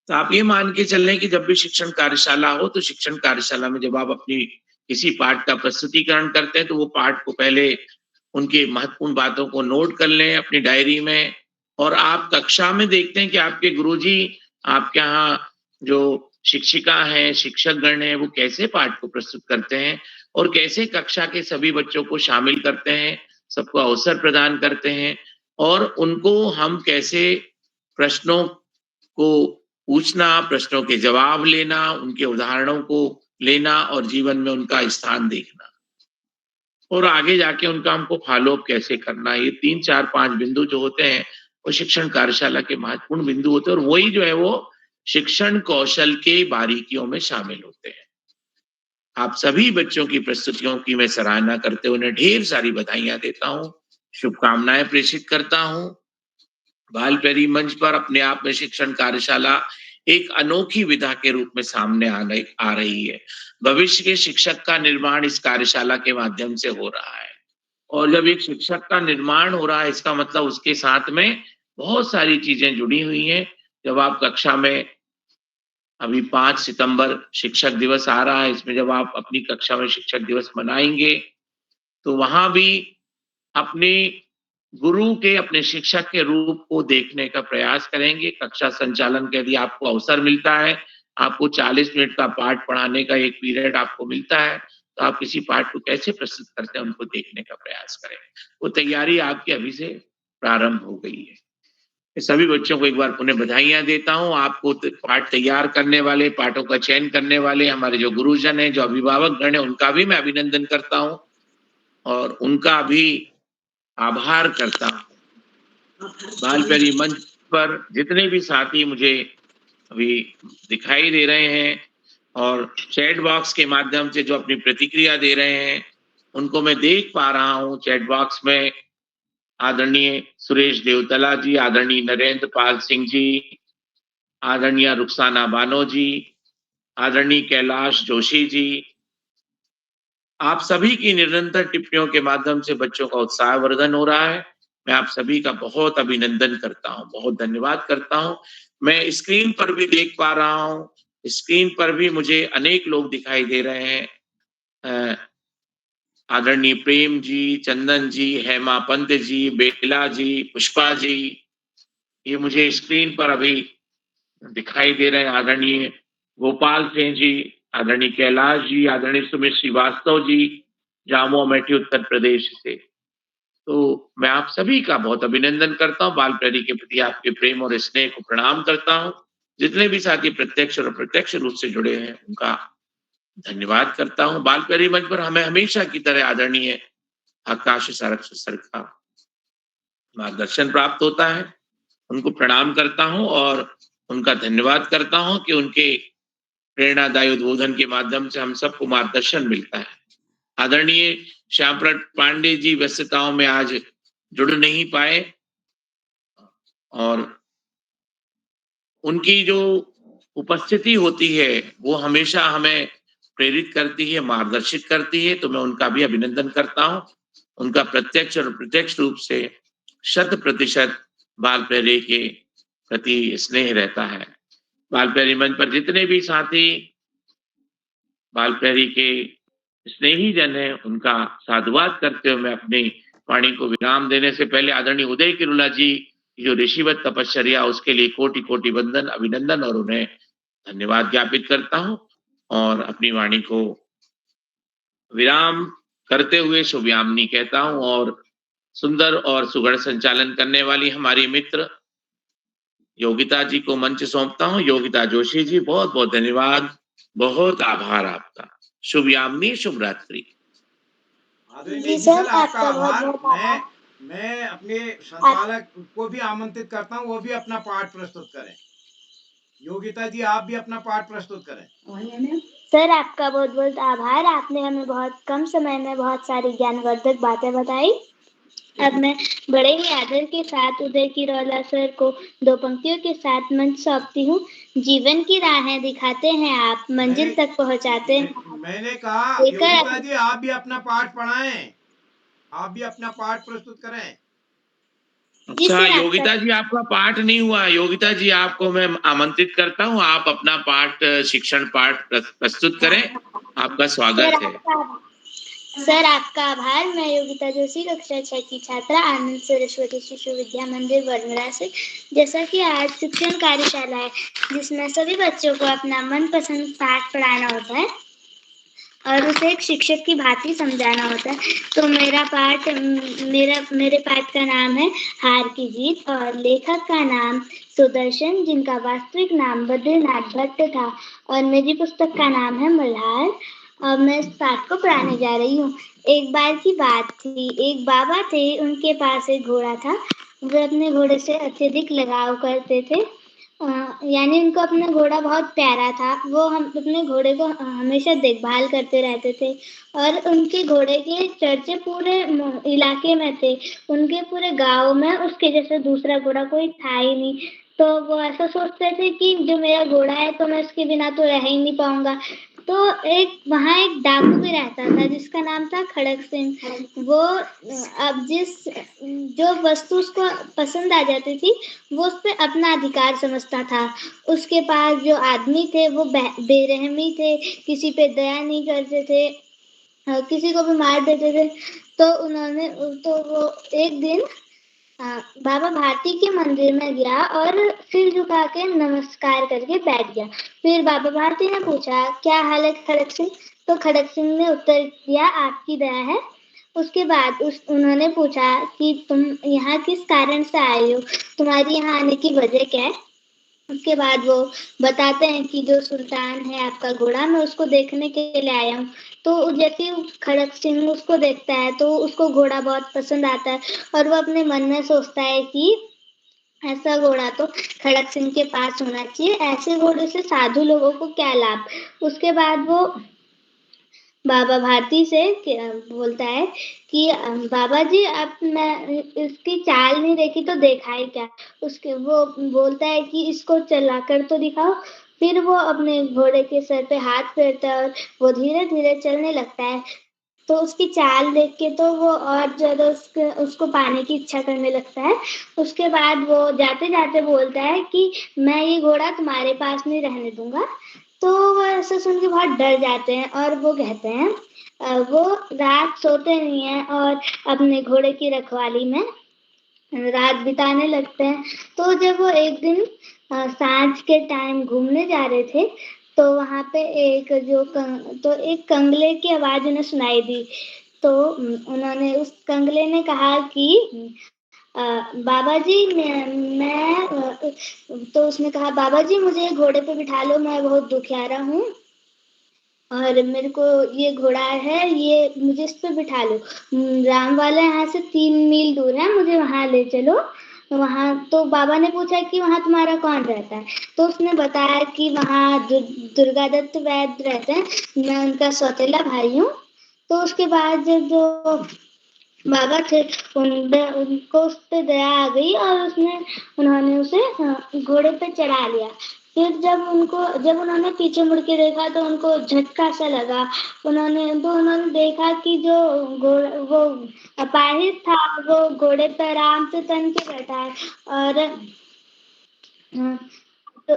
तो आप ये मान के चल रहे हैं कि जब भी शिक्षण कार्यशाला हो तो शिक्षण कार्यशाला में जब आप अपनी किसी पाठ का प्रस्तुतिकरण करते हैं तो वो पाठ को पहले उनकी महत्वपूर्ण बातों को नोट कर लें अपनी डायरी में, और आप कक्षा में देखते हैं कि आपके गुरुजी, आपके यहाँ जो शिक्षिका हैं, शिक्षकगण हैं, वो कैसे पाठ को प्रस्तुत करते हैं, और कैसे कक्षा के सभी बच्चों को शामिल करते हैं, सबको अवसर प्रदान करते हैं और उनको हम कैसे प्रश्नों को पूछना, प्रश्नों के जवाब लेना, उनके उदाहरणों को लेना और जीवन में उनका स्थान देखना और आगे जाके उनका हमको फॉलो अप कैसे करना। ये 3, 4, 5 बिंदु जो होते हैं वो शिक्षण कार्यशाला के महत्वपूर्ण बिंदु होते हैं और वही जो है वो शिक्षण कौशल के बारीकियों में शामिल होते हैं। आप सभी बच्चों की प्रस्तुतियों की मैं सराहना करते हुए उन्हें ढेर सारी बधाइयां देता हूँ, शुभकामनाएं प्रेषित करता हूँ। बाल प्यारी मंच पर अपने आप में शिक्षण कार्यशाला एक अनोखी विधा के रूप में सामने आ रही है। भविष्य के शिक्षक का निर्माण इस कार्यशाला के माध्यम से हो रहा है और जब एक शिक्षक का निर्माण हो रहा है इसका मतलब उसके साथ में बहुत सारी चीजें जुड़ी हुई हैं। जब आप कक्षा में अभी 5 सितंबर शिक्षक दिवस आ रहा है, इसमें जब आप अपनी कक्षा में शिक्षक दिवस मनाएंगे तो वहां भी अपने गुरु के, अपने शिक्षक के रूप को देखने का प्रयास करेंगे। कक्षा संचालन के यदि आपको अवसर मिलता है, आपको 40 मिनट का पाठ पढ़ाने का एक पीरियड आपको मिलता है, तो आप किसी पाठ को कैसे प्रस्तुत करते हैं उनको देखने का प्रयास करें। वो तैयारी आपकी अभी से प्रारंभ हो गई है। सभी बच्चों को एक बार पुनः बधाइयां देता हूँ। आपको पाठ तैयार करने वाले, पाठों का चयन करने वाले हमारे जो गुरुजन हैं, जो अभिभावक गण हैं, उनका भी मैं अभिनंदन करता हूँ और उनका भी आभार करता हूँ। बाल प्यारी मंच पर जितने भी साथी मुझे अभी दिखाई दे रहे हैं और चैट बॉक्स के माध्यम से जो अपनी प्रतिक्रिया दे रहे हैं उनको मैं देख पा रहा हूँ। चैट बॉक्स में आदरणीय सुरेश देवतला जी, आदरणीय नरेंद्र पाल सिंह जी, आदरणीय रुखसाना बानो जी, आदरणीय कैलाश जोशी जी, आप सभी की निरंतर टिप्पणियों के माध्यम से बच्चों का उत्साहवर्धन हो रहा है। मैं आप सभी का बहुत अभिनंदन करता हूँ, बहुत धन्यवाद करता हूँ। मैं स्क्रीन पर भी देख पा रहा हूँ, स्क्रीन पर भी मुझे अनेक लोग दिखाई दे रहे हैं। आदरणीय प्रेम जी, चंदन जी, हेमा पंत जी, बेला जी, पुष्पा जी, ये मुझे स्क्रीन पर अभी दिखाई दे रहे हैं। आदरणीय गोपाल सिंह जी, आदरणीय कैलाश जी, आदरणीय सुमित श्रीवास्तव जी, जामो अमेठी उत्तर प्रदेश से। तो मैं आप सभी का बहुत अभिनंदन करता हूँ। बाल प्यारी के प्रति आपके प्रेम और स्नेह को प्रणाम करता हूँ। जितने भी साथी प्रत्यक्ष और अप्रत्यक्ष रूप से जुड़े हैं उनका धन्यवाद करता हूँ। बाल प्यारी मंच पर हमें हमेशा की तरह आदरणीय आकाश सारक्षक सर का मार्गदर्शन प्राप्त होता है। उनको प्रणाम करता हूँ और उनका धन्यवाद करता हूँ कि उनके प्रेरणादायी उद्बोधन के माध्यम से हम सबको मार्गदर्शन मिलता है। आदरणीय श्यामप्रद पांडे जी व्यस्तताओं में आज जुड़ नहीं पाए और उनकी जो उपस्थिति होती है वो हमेशा हमें प्रेरित करती है, मार्गदर्शित करती है। तो मैं उनका भी अभिनंदन करता हूँ। उनका प्रत्यक्ष और प्रत्यक्ष रूप से 100% बाल प्यारे के प्रति स्नेह रहता है। बाल प्यारी मंच पर जितने भी साथी बाल प्यारी के स्नेही जन है उनका साधुवाद करते हुए मैं अपनी वाणी को विराम देने से पहले आदरणीय उदय किरुला जी की जो ऋषिवत तपश्चर्या उसके लिए कोटि कोटि वंदन, अभिनंदन और उन्हें धन्यवाद ज्ञापित करता हूँ और अपनी वाणी को विराम करते हुए शुभयामिनी कहता हूँ और सुंदर और सुगढ़ संचालन करने वाली हमारी मित्र योगिता जी को मंच सौंपता हूँ। योगिता जोशी जी, बहुत बहुत धन्यवाद, बहुत आभार आपका। शुभयामिनी, शुभ रात्रि। आदरणीय सर आपका आभार। मैं अपने संचालक को भी आमंत्रित करता हूँ, वो भी अपना पाठ प्रस्तुत करें। योगिता जी, आप भी अपना पाठ प्रस्तुत करें। सर आपका बहुत बहुत आभार। आपने हमें बहुत कम समय में बहुत सारी ज्ञानवर्धक बातें बताई। अब मैं बड़े ही आदर के साथ उदय किरोला सर को 2 पंक्तियों के साथ मंच सौंपती हूँ। जीवन की राहें दिखाते हैं आप, मंजिल तक पहुँचाते हैं। मैंने कहा योगिता जी आप भी अपना पाठ पढ़ाएं, आप भी अपना पाठ प्रस्तुत करें। अच्छा योगिता जी, आपका पाठ नहीं हुआ। योगिता जी, आपको मैं आमंत्रित करता हूँ, आप अपना पाठ, शिक्षण पाठ प्रस्तुत करें। आपका स्वागत है। सर आपका आभार। मैं योगिता जोशी, कक्षा 6 की छात्रा, आनंद सरस्वती शिशु विद्या मंदिर वर्मरा से। जैसा कि आज शिक्षण कार्यशाला है जिसमें सभी बच्चों को अपना मनपसंद पाठ पढ़ाना होता है, और उसे एक शिक्षक की भांति समझाना होता है। तो मेरे पाठ का नाम है हार की जीत और लेखक का नाम सुदर्शन, जिनका वास्तविक नाम बद्रीनाथ भट्ट था, और मेरी पुस्तक का नाम है मल्हार। और मैं इस पाठ को पढ़ाने जा रही हूँ। एक बार की बात थी, एक बाबा थे, उनके पास एक घोड़ा था। वे अपने घोड़े से अत्यधिक लगाव करते थे। यानी उनको अपना घोड़ा बहुत प्यारा था। वो हम अपने घोड़े को हमेशा देखभाल करते रहते थे और उनके घोड़े के चर्चे पूरे इलाके में थे। उनके पूरे गांव में उसके जैसे दूसरा घोड़ा कोई था ही नहीं। तो वो ऐसा सोचते थे कि जो मेरा घोड़ा है तो मैं उसके बिना तो रह ही नहीं पाऊंगा। तो वहाँ एक डाकू भी रहता था जिसका नाम था खड़क सिंह। वो अब जो वस्तु उसको पसंद आ जाती थी वो उस पे अपना अधिकार समझता था। उसके पास जो आदमी थे वो बेरहमी थे, किसी पे दया नहीं करते थे, किसी को भी मार देते थे। तो वो एक दिन बाबा भारती के मंदिर में गया और सिर झुका के नमस्कार करके बैठ गया। फिर बाबा भारती ने पूछा, क्या हाल है खड़क सिंह? तो खड़क सिंह ने उत्तर दिया, आपकी दया है। उसके बाद उन्होंने पूछा कि तुम यहाँ किस कारण से आए हो, तुम्हारी यहाँ आने की वजह क्या है? उसके बाद वो बताते हैं कि जो सुल्तान है आपका घोड़ा, मैं उसको देखने के लिए आया हूँ। तो जैसे खड़क सिंह उसको देखता है तो उसको घोड़ा बहुत पसंद आता है और वो अपने मन में सोचता है कि ऐसा घोड़ा तो खड़क सिंह के पास होना चाहिए। ऐसे घोड़े से साधु लोगों को क्या लाभ। उसके बाद वो बाबा भारती से बोलता है कि बाबा जी, अब मैं इसकी चाल नहीं देखी तो देखा ही क्या। वो बोलता है कि इसको चलाकर तो दिखाओ। फिर वो अपने घोड़े के सर पे हाथ फेरता है और वो धीरे धीरे चलने लगता है। तो उसकी चाल देख के तो वो और ज्यादा उसको पाने की इच्छा करने लगता है। उसके बाद वो जाते जाते बोलता है कि मैं ये घोड़ा तुम्हारे पास नहीं रहने दूंगा। तो वो ऐसा सुन के बहुत डर जाते हैं और वो कहते हैं वो रात सोते नहीं है और अपने घोड़े की रखवाली में रात बिताने लगते हैं। तो जब वो एक दिन सांझ के टाइम घूमने जा रहे थे तो वहां पे एक कंगले की आवाज उन्हें सुनाई दी। तो उन्होंने उस कंगले ने कहा कि बाबा जी तो उसने कहा, बाबा जी मुझे घोड़े पे बिठा लो, मैं बहुत दुखियारा हूँ और मेरे को ये घोड़ा है, ये मुझे इस पे बिठा लो। राम वाला यहाँ से 3 मील दूर है, मुझे वहां ले चलो। वहां तो बाबा ने पूछा कि वहां तुम्हारा कौन रहता है? तो उसने बताया कि वहां दुर्गादत्त वैद्य रहते हैं, मैं उनका सौतेला भाई हूँ। तो उसके बाद जब जो बाबा थे उनको उस पे दया आ गई और उन्होंने उसे घोड़े पे चढ़ा लिया। फिर जब उन्होंने पीछे मुड़ के देखा तो उनको झटका सा लगा। उन्होंने देखा कि जो वो अपाहिज था वो घोड़े पे आराम से तन के बैठा है। और तो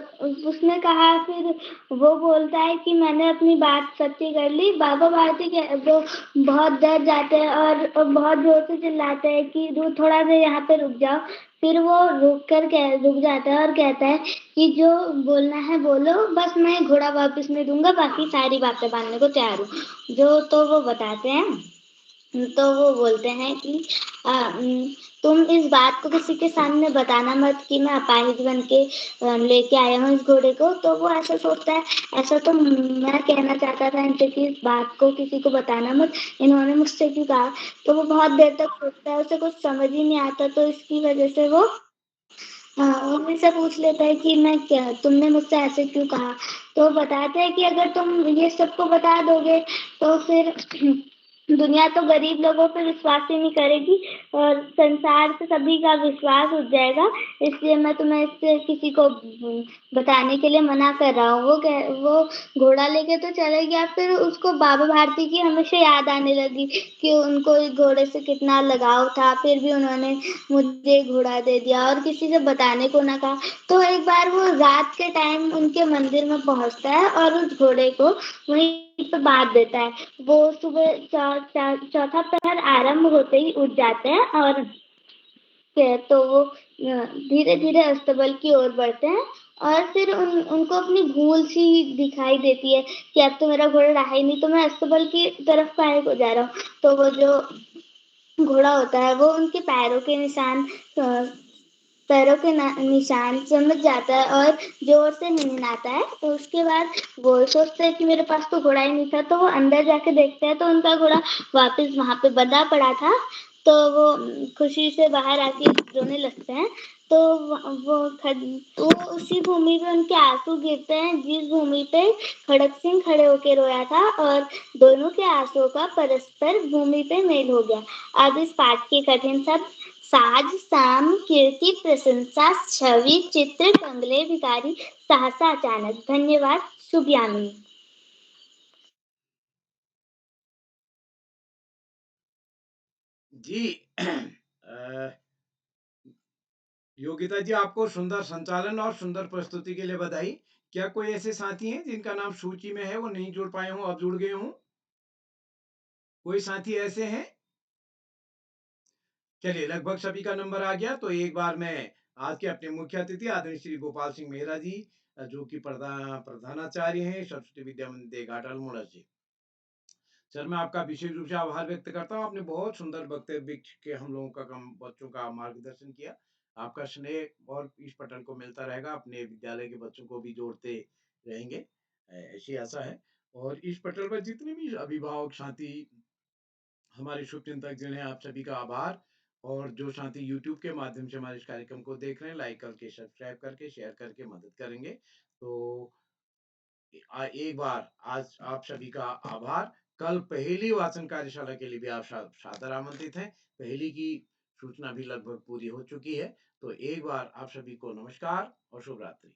उसने कहा, फिर वो बोलता है कि मैंने अपनी बात सच्ची कर ली। बाबा भारती के वो बहुत डर जाते हैं और बहुत जोर से चिल्लाते हैं कि थोड़ा देर यहाँ पे रुक जाओ। फिर वो रुक जाता है और कहता है कि जो बोलना है बोलो, बस मैं घोड़ा वापस नहीं दूंगा, बाकी सारी बातें मानने को तैयार हूँ। जो वो बताते हैं। तो वो बोलते हैं कि तुम इस बात को किसी के सामने बताना मत कि मैं अपाहिज बन के लेके आया हूँ इस घोड़े को। तो वो ऐसा सोचता है, ऐसा तो मैं कहना चाहता था इनसे कि इस बात को किसी को बताना मत, इन्होंने मुझसे क्यों कहा। तो वो बहुत देर तक सोचता है, उसे कुछ समझ ही नहीं आता। तो इसकी वजह से वो मम्मी से पूछ लेता है कि तुमने मुझसे ऐसे क्यों कहा। तो बताते हैं कि अगर तुम ये सबको बता दोगे तो फिर दुनिया तो गरीब लोगों पे विश्वास ही नहीं करेगी और संसार से सभी का विश्वास उठ जाएगा। इसलिए मैं तुम्हें इससे किसी को बताने के लिए मना कर रहा हूँ। वो घोड़ा लेके तो चले गया। फिर उसको बाबा भारती की हमेशा याद आने लगी कि उनको इस घोड़े से कितना लगाव था, फिर भी उन्होंने मुझे घोड़ा दे दिया और किसी से बताने को ना कहा। तो एक बार वो रात के टाइम उनके मंदिर में पहुंचता है और उस घोड़े को वहीं पे बांध देता है। वो सुबह चौथा पहर आरंभ होते ही उठ जाते हैं और तो वो धीरे धीरे अस्तबल की ओर बढ़ते हैं और फिर उनको अपनी भूल सी दिखाई देती है कि अब तो मेरा घोड़ा रहा ही नहीं, तो मैं अस्तबल की तरफ काहे को जा रहा हूँ। तो वो जो घोड़ा होता है वो उनके पैरों के निशान समझ जाता है और जोर से निनाता है। तो उसके बाद वो सोचते हैं कि मेरे पास तो घोड़ा ही नहीं था, तो वो अंदर जाके देखते हैं तो उनका घोड़ा वापस वहां पे बंधा पड़ा था। तो वो खुशी से बाहर आके रोने लगते हैं। तो वो उसी भूमि पे उनके आंसू गिरते हैं जिस भूमि पे खड़क सिंह खड़े होके रोया था, और दोनों के आंसुओं का परस्पर भूमि पे मेल हो गया। अब इस पाठ के कठिन शब्द साज, साम, कीर्ति, प्रशंसा, छवि, चित्र, कंगले, भिखारी, सहसा, अचानक। धन्यवाद। शुभ यामिनी। जी योगिता जी, आपको सुंदर संचालन और सुंदर प्रस्तुति के लिए बधाई। क्या कोई ऐसे साथी हैं जिनका नाम सूची में है, वो नहीं जुड़ पाए हों, अब जुड़ गए हों? कोई साथी ऐसे हैं? चलिए, लगभग सभी का नंबर आ गया। तो एक बार मैं आज के अपने मुख्य अतिथि आदरणीय श्री गोपाल सिंह मेहरा जी, जो कि प्रधानाचार्य हैं सरस्वती विद्या मंदिर देघाट अल्मोड़ा से। सर, मैं आपका विशेष रूप से आभार व्यक्त करता हूँ। आपने बहुत सुंदर वक्तव्य के हम लोगों का बच्चों का मार्गदर्शन किया। आपका स्नेह और इस पठन को मिलता रहेगा, अपने विद्यालय के बच्चों को भी जोड़ते रहेंगे, ऐसी आशा है। और इस पटल पर जितने भी अभिभावक साथी, हमारे शुभचिंतक जिन्हें, आप सभी का आभार। और जो साथी यूट्यूब के माध्यम से हमारे इस कार्यक्रम को देख रहे हैं, लाइक करके, सब्सक्राइब करके, शेयर करके मदद करेंगे। तो एक बार आज आप सभी का आभार। कल पहेली वाचन कार्यशाला के लिए भी आप सादर आमंत्रित हैं। पहेली की सूचना भी लगभग पूरी हो चुकी है। तो एक बार आप सभी को नमस्कार और शुभ रात्रि।